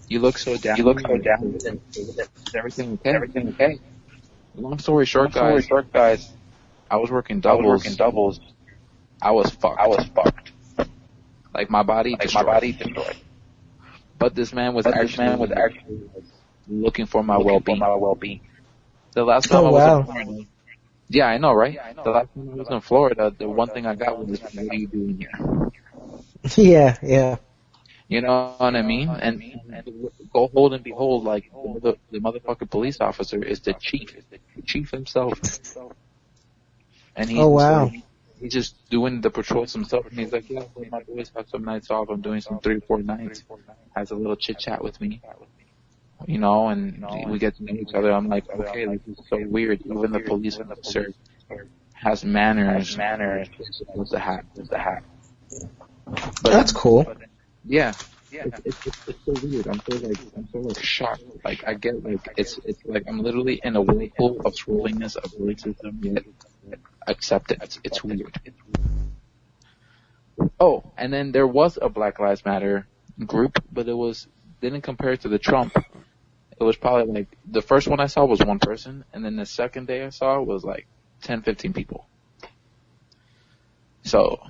You look so down. Is everything okay?" Long story short, guys, I was working doubles. I was fucked. Like my body destroyed. But this man was actually looking for my well-being. The last time I was in Florida, yeah, I know, right? The last time I was in Florida, the one thing I got was, "What are you doing here?" Yeah. You know what I mean? And go hold and behold, like the motherfucking police officer is the chief himself. And he's just doing the patrols himself, and he's like, "Yeah, my boys have some nights off. I'm doing some 3-4 nights." Has a little chit chat with me, you know, and we get to know each other. I'm like, okay, this is so weird. Even the police officer has manners. Supposed to have. But That's cool. yeah. It's so weird. I'm so shocked. Like I get it's like I'm literally in a whirlpool of trollingness of racism yet acceptance. It's weird. Oh, and then there was a Black Lives Matter group, but it didn't compare to the Trump. It was probably like the first one I saw was one person, and then the second day I saw was like 10, 15 people. So,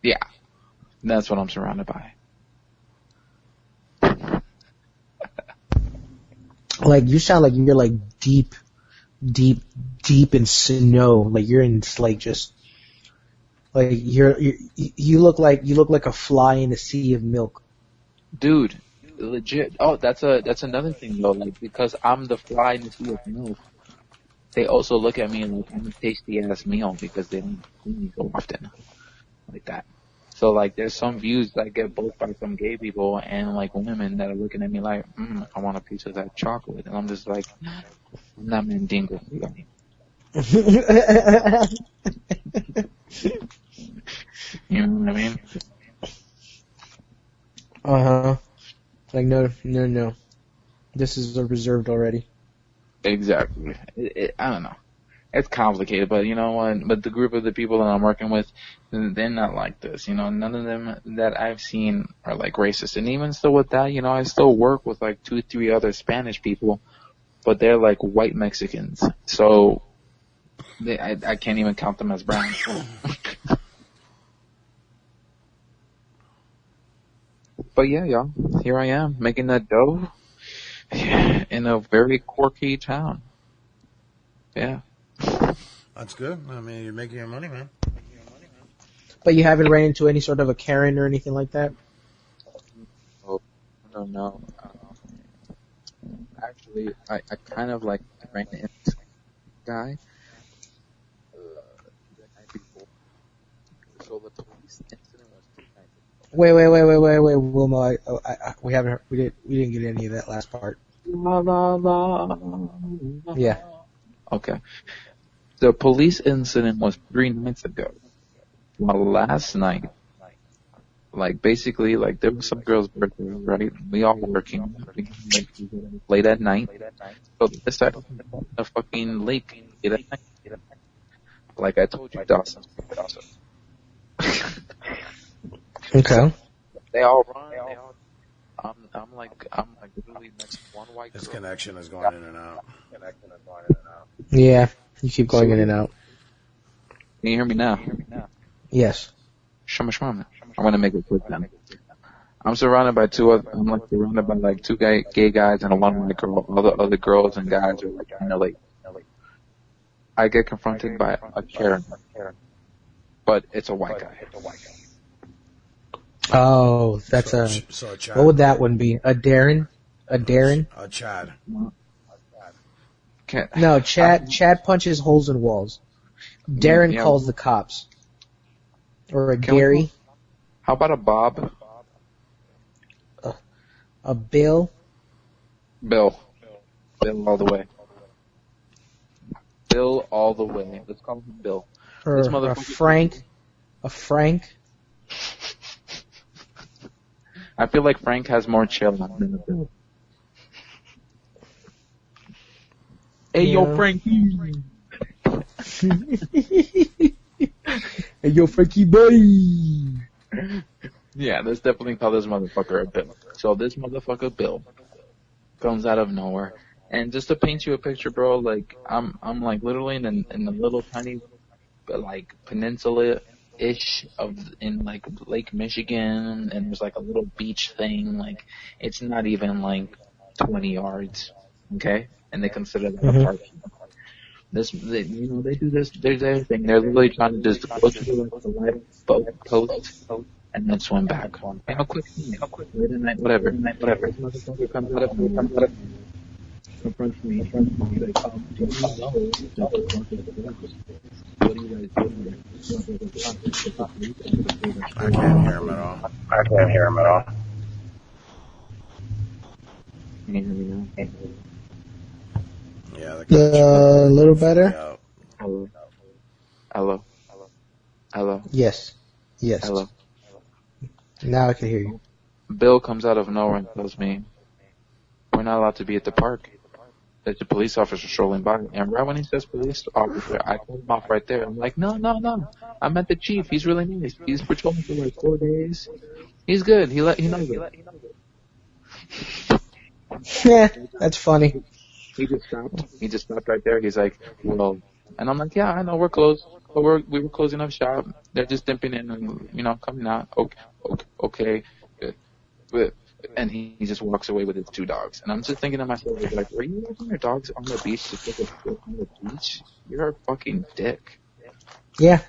yeah, that's what I'm surrounded by. Like you sound like you're like deep in snow. Like you're in like just like you look like a fly in a sea of milk. Dude, legit. Oh, that's another thing though. Like because I'm the fly in the sea of milk, they also look at me like I'm a tasty ass meal because they don't see me so often like that. So like there's some views that get both by some gay people and like women that are looking at me like, I want a piece of that chocolate, and I'm just like, I'm not Mandingo. You know what I mean? Like no. This is reserved already. Exactly. I don't know. It's complicated, but you know what? But the group of the people that I'm working with, they're not like this. You know, none of them that I've seen are like racist. And even still with that, you know, I still work with like 2-3 other Spanish people, but they're like white Mexicans. So I can't even count them as brown. But yeah, y'all, here I am making that dough in a very quirky town. Yeah. That's good. I mean, you're making your money, man. But you haven't ran into any sort of a Karen or anything like that? Oh, no. Actually, I kind of like ran into this guy the night before. So the police incident was 2 nights ago. Wait, Wilma, we didn't get any of that last part. La, la, la. Yeah. Okay. The police incident was 3 nights ago. Well, last night, like basically, like there was some girl's birthday, right? We all working, late at night. So they decided to go to the fucking lake late at night. Like I told you, Dawson. Okay. They all run. I'm like literally next to one white girl. His connection is going in and out. Yeah, you keep going in and out. Can you hear me now? Yes. I'm gonna make it quick then. I'm surrounded by surrounded by like 2 gay guys and 1 white girl. All the other girls and guys are like kind of like. I get confronted by a Karen. but it's a white guy. Oh, that's So a. a Chad. What would that one be? A Darren? A Darren? A Chad. Can't, No, Chad punches holes in walls. Darren Yeah. calls the cops. Or a Can we- Gary. How about a Bob? A Bill. Bill all the way. Bill all the way. Let's call him Bill. Or This a motherfucker- Frank. A Frank. I feel like Frank has more chill than a Bill. Hey, yo, Yeah. Frankie. Hey, yo, Frankie boy. Yeah, let's definitely call this motherfucker a Bill. So this motherfucker Bill comes out of nowhere, and just to paint you a picture, bro, like I'm like literally in a little tiny, like peninsula-ish in like Lake Michigan, and there's like a little beach thing, like it's not even like 20 yards, okay, and they consider that a park. They do this. There's their thing. They're literally trying to just go to the light boat post and then swim back. How quick? Late at night, whatever. This motherfucker comes out of confronts me. Like, do you know that the park is closed? What do you guys do? I can't hear him at all. Can you hear me now? Yeah, the A little better? Yeah. Hello. Yes. Hello. Now I can hear you. Bill comes out of nowhere and tells me, we're not allowed to be at the park. There's a police officer strolling by. And right when he says police officer, I cut him off right there. I'm like, no. I met the chief. He's really nice. He's patrolling for like 4 days. He's good. He knows it. Yeah, that's funny. He just stopped right there. He's like, well, and I'm like, yeah, I know we're closed. But we were closing up shop. They're just dipping in and, coming out. Okay. Good. And he just walks away with his 2 dogs. And I'm just thinking to myself, like, are you leaving your dogs on the beach to take a trip on the beach? You're a fucking dick. Yeah.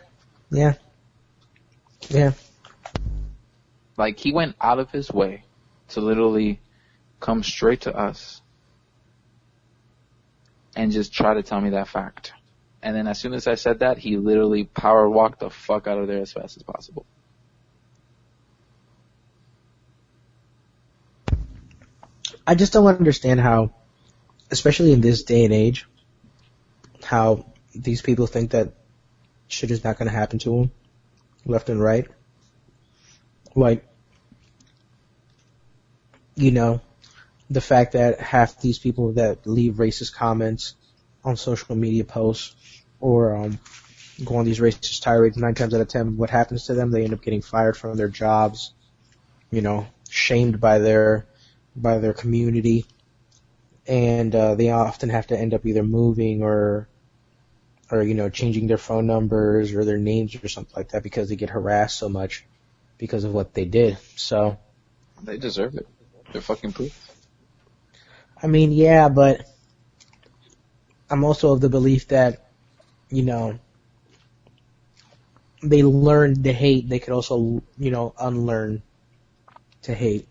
Like, he went out of his way to literally come straight to us and just try to tell me that fact. And then as soon as I said that, he literally power walked the fuck out of there as fast as possible. I just don't understand how, especially in this day and age, how these people think that shit is not going to happen to them, left and right. Like, the fact that half these people that leave racist comments on social media posts or go on these racist tirades, 9 times out of 10, what happens to them? They end up getting fired from their jobs, shamed by their community, and they often have to end up either moving or changing their phone numbers or their names or something like that because they get harassed so much because of what they did. So they deserve it. They're fucking proof. I mean, yeah, but I'm also of the belief that they learned to hate. They could also unlearn to hate.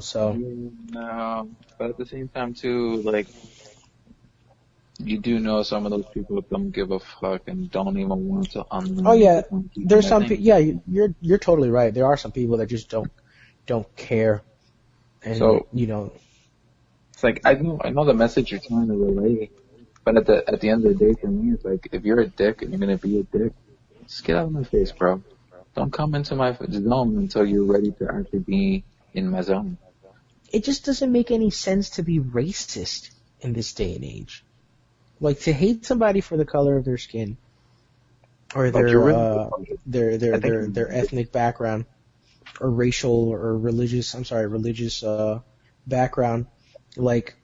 So No, but at the same time too, like, you do know some of those people don't give a fuck and don't even want to unlearn. Oh yeah, there's some people. Yeah, you're totally right. There are some people that just don't care, and So it's like I know the message you're trying to relay, but at the end of the day, for me, it's like if you're a dick and you're gonna be a dick, just get out of my face, bro. Don't come into my zone until you're ready to actually be in my zone. It just doesn't make any sense to be racist in this day and age. Like, to hate somebody for the color of their skin or their ethnic background or racial or religious background. Like,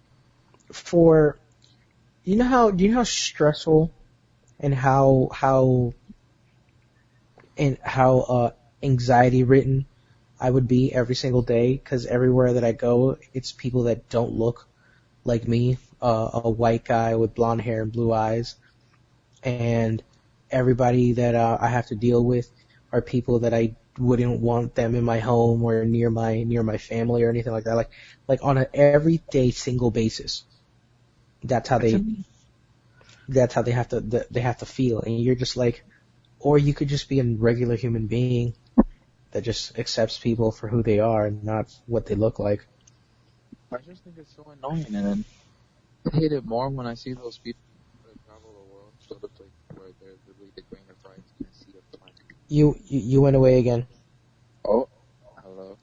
do you know how stressful and how anxiety ridden I would be every single day, because everywhere that I go, it's people that don't look like me, a white guy with blonde hair and blue eyes, and everybody that I have to deal with are people that I wouldn't want them in my home or near my family or anything like that. Like on an everyday single basis. That's how they have to feel. And you're just like, or you could just be a regular human being that just accepts people for who they are and not what they look like. I just think it's so annoying, and then I hate it more when I see those people that travel the world, sort of like where they're literally the grain of rice in a sea of plenty. You went away again. Oh, hello.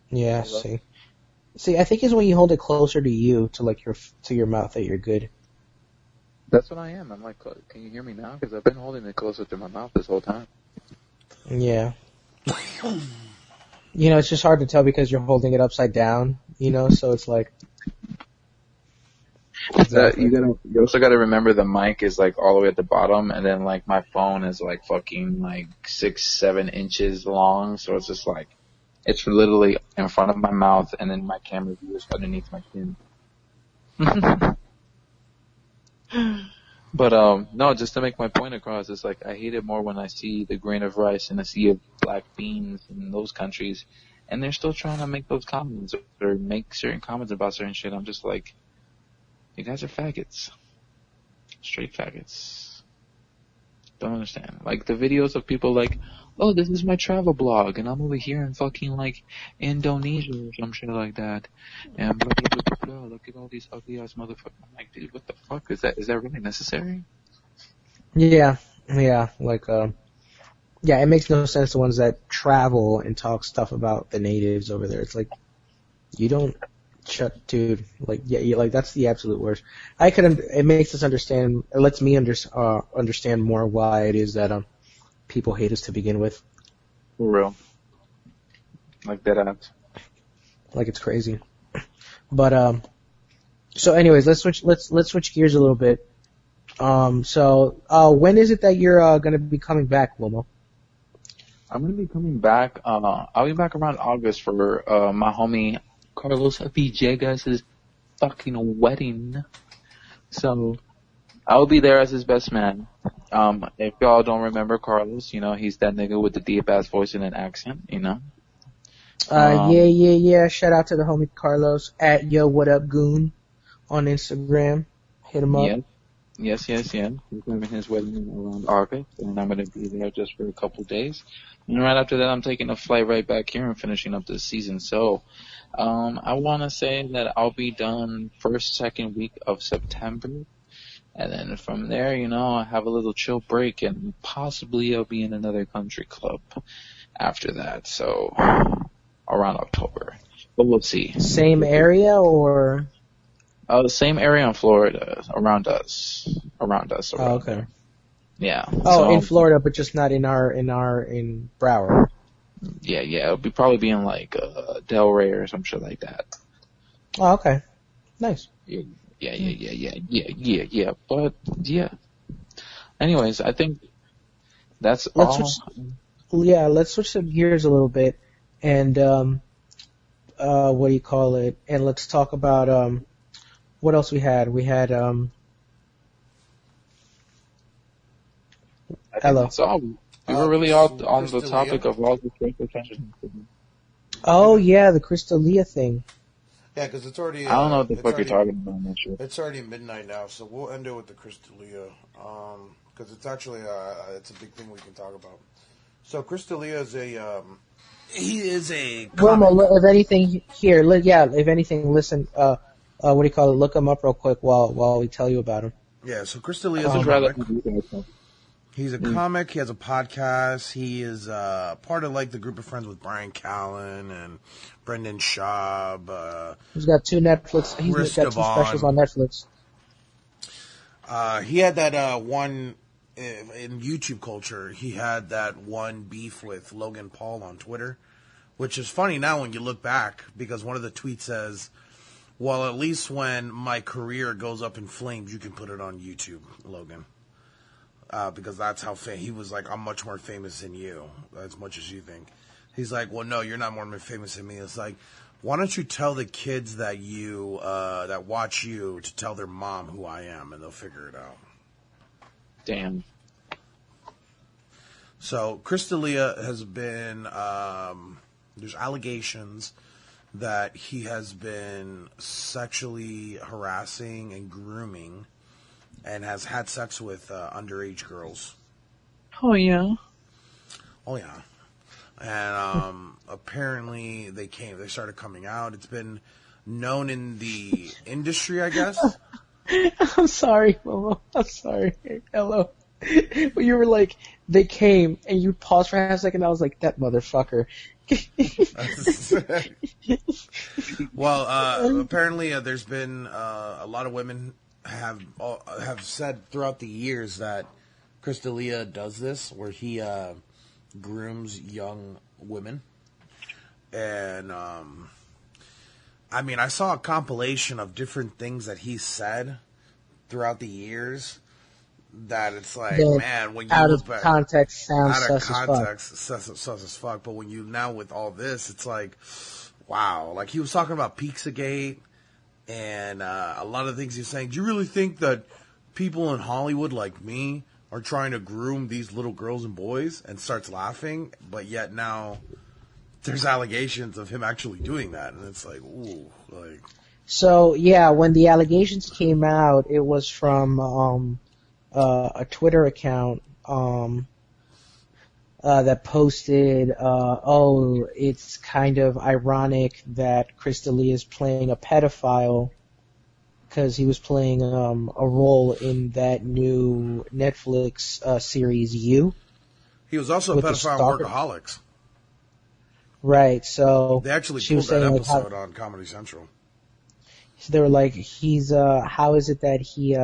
Yeah, Hello? See, I think it's when you hold it closer to you, to your mouth, that you're good. That's what I am. I'm like, can you hear me now? Because I've been holding it closer to my mouth this whole time. Yeah. It's just hard to tell because you're holding it upside down, so it's like. Exactly. You also gotta remember the mic is like all the way at the bottom, and then like my phone is like fucking like 6-7 inches long, so it's just like, it's literally in front of my mouth, and then my camera view is underneath my chin. But no, just to make my point across, it's like I hate it more when I see the grain of rice in a sea of black beans in those countries, and they're still trying to make those comments or make certain comments about certain shit. I'm just like, you guys are faggots. Straight faggots. Don't understand. Like the videos of people like, oh, this is my travel blog, and I'm over here in fucking like Indonesia or some shit like that, and blah blah blah blah blah. Look at all these ugly ass motherfuckers. I'm like, dude, what the fuck is that? Is that really necessary? Yeah, like, yeah, it makes no sense, the ones that travel and talk stuff about the natives over there. It's like, you don't, dude, like, yeah, like, that's the absolute worst. It makes us understand, it lets me understand more why it is that, people hate us to begin with. For real. Like that ass. Like, it's crazy. But, so anyways, let's switch gears a little bit. When is it that you're, gonna be coming back, Wilmo? I'm gonna be coming back. I'll be back around August for my homie Carlos Villegas' fucking wedding. So I'll be there as his best man. If y'all don't remember Carlos, he's that nigga with the deep ass voice and an accent, Yeah. Shout out to the homie Carlos at Yo What Up Goon on Instagram. Hit him up. Yes. He's having his wedding around August, and I'm gonna be there just for a couple of days. And right after that, I'm taking a flight right back here and finishing up the season. So, I want to say that I'll be done second week of September. And then from there, I have a little chill break, and possibly I'll be in another country club after that. So, around October. But we'll see. Same area or? The same area in Florida, around us. Oh, okay. There. Yeah. Oh, in Florida, but just not in Broward. Yeah. It'll probably be in like Delray or some shit like that. Oh, okay. Nice. Yeah. But yeah. Anyways, I think that's all. Let's switch the gears a little bit, and what do you call it? And let's talk about what else we had. We had hello. So we were really all on the topic of all the special attention. Oh yeah, the Crystalia thing. Yeah, because it's already. I don't know what the fuck you're talking about. I'm not sure. It's already midnight now, so we'll end it with the Crystalia, because it's actually it's a big thing we can talk about. So Crystalia is he is a. Well, if anything, if anything, listen. What do you call it? Look him up real quick while we tell you about him. Yeah, so Crystalia is a comic. He's a comic. He has a podcast. He is part of like the group of friends with Brian Callen and Brendan Schaub. He's got two Netflix. He's got two specials on Netflix. He had that one in YouTube culture. He had that one beef with Logan Paul on Twitter, which is funny now when you look back because one of the tweets says, "Well, at least when my career goes up in flames, you can put it on YouTube, Logan." Because that's how he was like, I'm much more famous than you, as much as you think. He's like, well, no, you're not more famous than me. It's like, why don't you tell the kids that that watch you to tell their mom who I am, and they'll figure it out. Damn. So Chris D'Elia has been, there's allegations that he has been sexually harassing and grooming and has had sex with underage girls. Oh, yeah. Oh, yeah. And apparently they started coming out. It's been known in the industry, I guess. I'm sorry, Momo. I'm sorry. Hello. When you were like, they came, and you paused for half a second, I was like, that motherfucker. Well, apparently there's been a lot of women have said throughout the years that Chris D'Elia does this, where he grooms young women. And, I mean, I saw a compilation of different things that he said throughout the years that it's like, man, when you out look of back, context sounds out of sus as context, sus as fuck. But when you now with all this, it's like, wow. Like he was talking about Pizzagate and a lot of things he's saying. Do you really think that people in Hollywood like me are trying to groom these little girls and boys? And starts laughing, but yet now there's allegations of him actually doing that, and it's like, ooh, like. So yeah, when the allegations came out, it was from a Twitter account that posted, oh, it's kind of ironic that Chris D'Elia is playing a pedophile because he was playing a role in that new Netflix series You. He was also a pedophile in Workaholics. Right, so they actually pulled that episode on Comedy Central. So they were like, he's how is it that he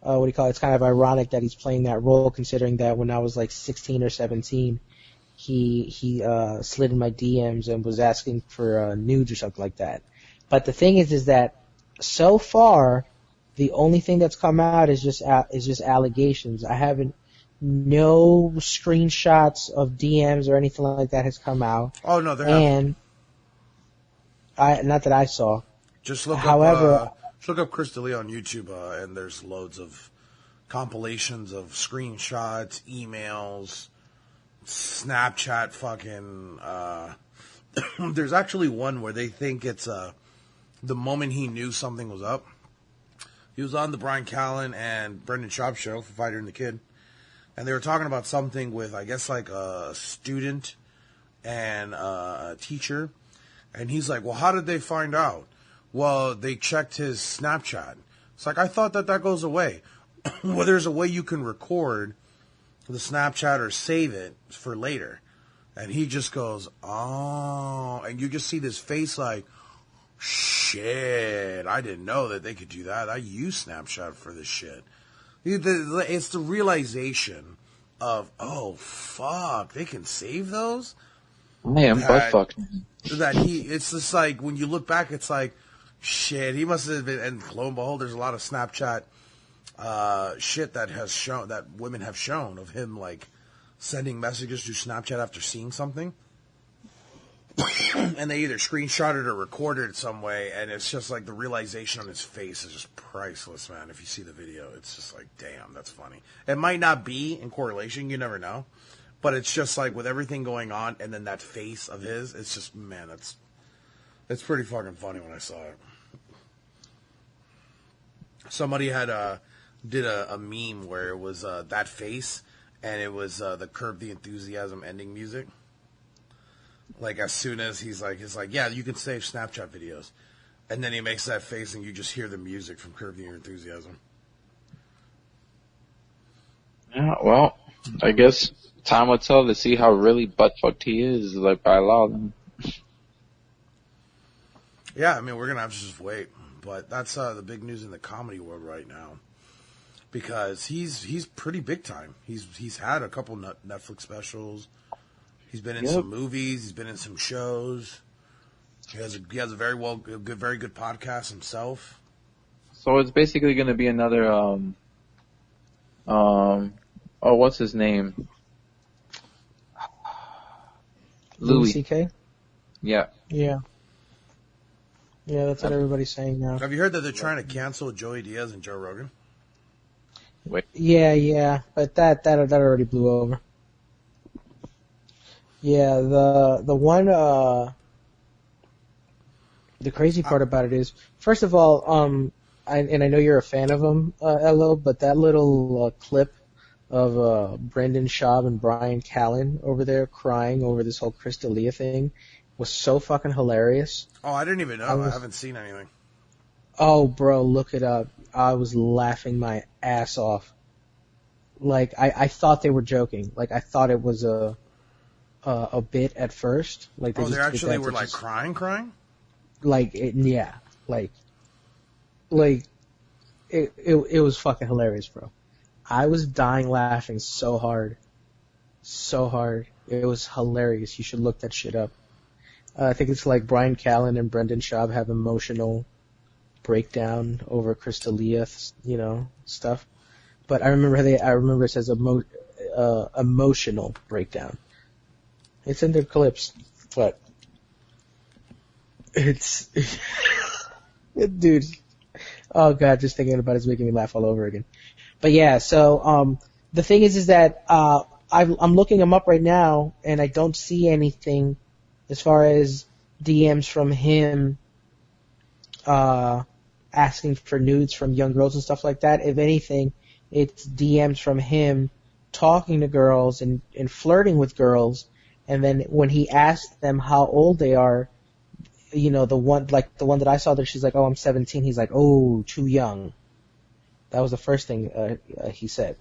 what do you call it? It's kind of ironic that he's playing that role, considering that when I was like 16 or 17, he slid in my DMs and was asking for nudes or something like that. But the thing is that so far, the only thing that's come out is just allegations. I haven't. No screenshots of DMs or anything like that has come out. Oh no, there haven't. And not that I saw. Just look up Chris D'Elia on YouTube, and there's loads of compilations of screenshots, emails, Snapchat, fucking. There's actually one where they think it's the moment he knew something was up. He was on the Brian Callen and Brendan Schaub show for Fighter and the Kid. And they were talking about something with, I guess, like a student and a teacher. And he's like, well, how did they find out? Well, they checked his Snapchat. It's like, I thought that goes away. Well, there's a way you can record the Snapchat or save it for later. And he just goes, oh. And you just see this face like, shit, I didn't know that they could do that. I use Snapchat for this shit. It's the realization of, oh, fuck, they can save those? I am butt-fucked. It's just like, when you look back, it's like, shit, he must have been, and lo and behold, there's a lot of Snapchat shit that women have shown of him, like, sending messages through Snapchat after seeing something. And they either screenshot it or recorded it some way, and it's just like the realization on his face is just priceless, man. If you see the video, it's just like, damn, that's funny. It might not be in correlation, you never know, but it's just like with everything going on, and then that face of his, it's just, man, it's pretty fucking funny when I saw it. Somebody did a meme where it was that face, and it was the Curb the Enthusiasm ending music. Like, as soon as he's like, yeah, you can save Snapchat videos. And then he makes that face and you just hear the music from Curb Your Enthusiasm. Yeah, well, I guess time will tell to see how really butt-fucked he is, like, by law. Then. Yeah, I mean, we're going to have to just wait. But that's the big news in the comedy world right now. Because he's pretty big time. He's had a couple Netflix specials. He's been in some movies. He's been in some shows. He has a very good podcast himself. So it's basically going to be another what's his name? Louis C.K. Yeah. Yeah. Yeah, that's what everybody's saying now. Have you heard that they're trying to cancel Joey Diaz and Joe Rogan? Wait. Yeah, but that already blew over. Yeah, the one the crazy part about it is, first of all, I know you're a fan of him, LO, but that little clip of Brendan Schaub and Brian Callen over there crying over this whole Chris D'Elia thing was so fucking hilarious. Oh, I didn't even know. I haven't seen anything. Oh, bro, look it up. I was laughing my ass off. Like, I thought they were joking. Like, I thought it was a bit at first. Like, They actually were like crying? Like, yeah. Like, it was fucking hilarious, bro. I was dying laughing so hard. So hard. It was hilarious. You should look that shit up. I think it's like Brian Callen and Brendan Schaub have emotional breakdown over Chris D'Elia, stuff. But I remember it says emotional breakdown. It's in their clips, but it's dude. Oh god, just thinking about it is making me laugh all over again. But yeah, so the thing is that I'm looking him up right now, and I don't see anything as far as DMs from him asking for nudes from young girls and stuff like that. If anything, it's DMs from him talking to girls and flirting with girls, and then when he asked them how old they are, the one that I saw there, she's like, "Oh, I'm 17." He's like, "Oh, too young." That was the first thing he said.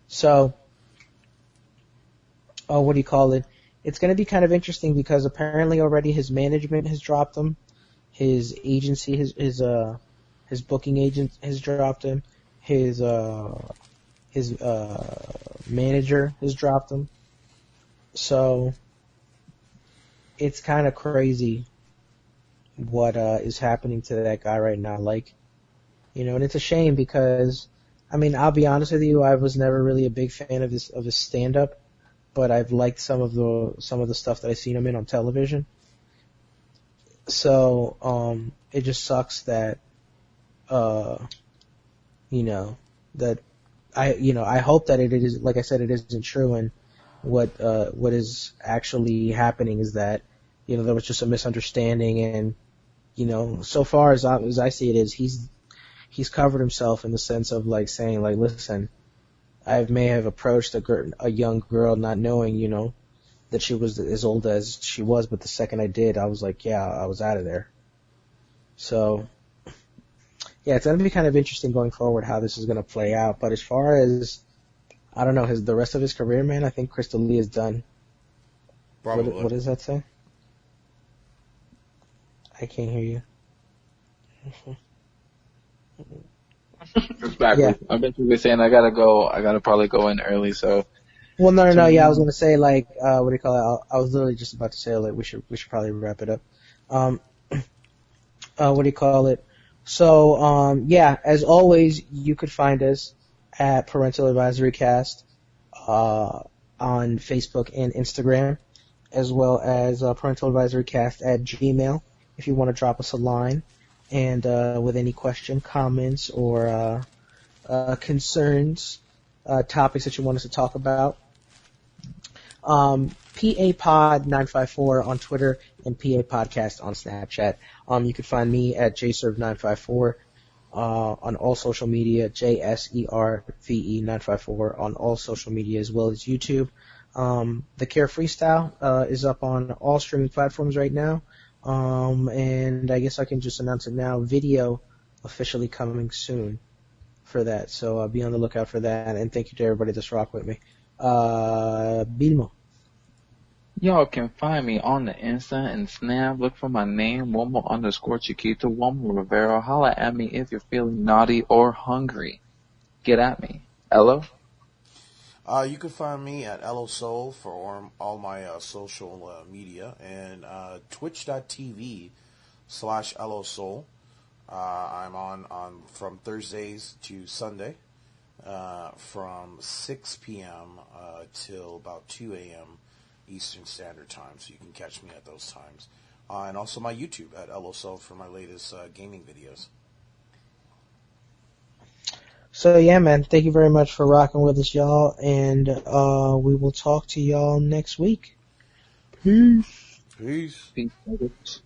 So, what do you call it? It's going to be kind of interesting because apparently already his management has dropped him. His agency, his booking agent has dropped him. His manager has dropped him. So, it's kind of crazy what is happening to that guy right now. Like, and it's a shame because, I mean, I'll be honest with you, I was never really a big fan of his stand-up, but I've liked some of the stuff that I've seen him in on television. So, it just sucks that, that I hope that it is, like I said, it isn't true, and what is actually happening is that, there was just a misunderstanding, and, so far as I see it is, he's covered himself in the sense of like saying like, listen, I may have approached a young girl not knowing, that she was as old as she was, but the second I did, I was like, yeah, I was out of there. So, yeah, it's going to be kind of interesting going forward how this is going to play out. But as far as, I don't know, the rest of his career, man, I think Chris D'Elia is done. Probably. What does that say? I can't hear you. It's backwards. Yeah. I'm basically saying I gotta probably go in early, so. Well, no, yeah, I was gonna say like, what do you call it? I was literally just about to say like we should probably wrap it up. What do you call it? So, yeah, as always, you could find us at Parental Advisory Cast, on Facebook and Instagram, as well as, Parental Advisory Cast at Gmail, if you want to drop us a line. And with any question, comments, or concerns, topics that you want us to talk about. PAPod954 on Twitter and PA Podcast on Snapchat. You can find me at JServe954 on all social media, JSERVE954 on all social media, as well as YouTube. The Care Freestyle is up on all streaming platforms right now. And I guess I can just announce it now. Video officially coming soon for that. So be on the lookout for that. And thank you to everybody that's rock with me. Bilmo. Y'all can find me on the Insta and Snap. Look for my name, Womo_Chiquito, Womo Rivera. Holla at me if you're feeling naughty or hungry. Get at me. Elo? You can find me at LOSoul for all my social media, and twitch.tv/LOSoul. I'm on from Thursdays to Sunday from 6 p.m. Till about 2 a.m. Eastern Standard Time, so you can catch me at those times. And also my YouTube at LOSoul for my latest gaming videos. So yeah, man, thank you very much for rocking with us, y'all, and we will talk to y'all next week. Peace. Peace. Peace, niggas.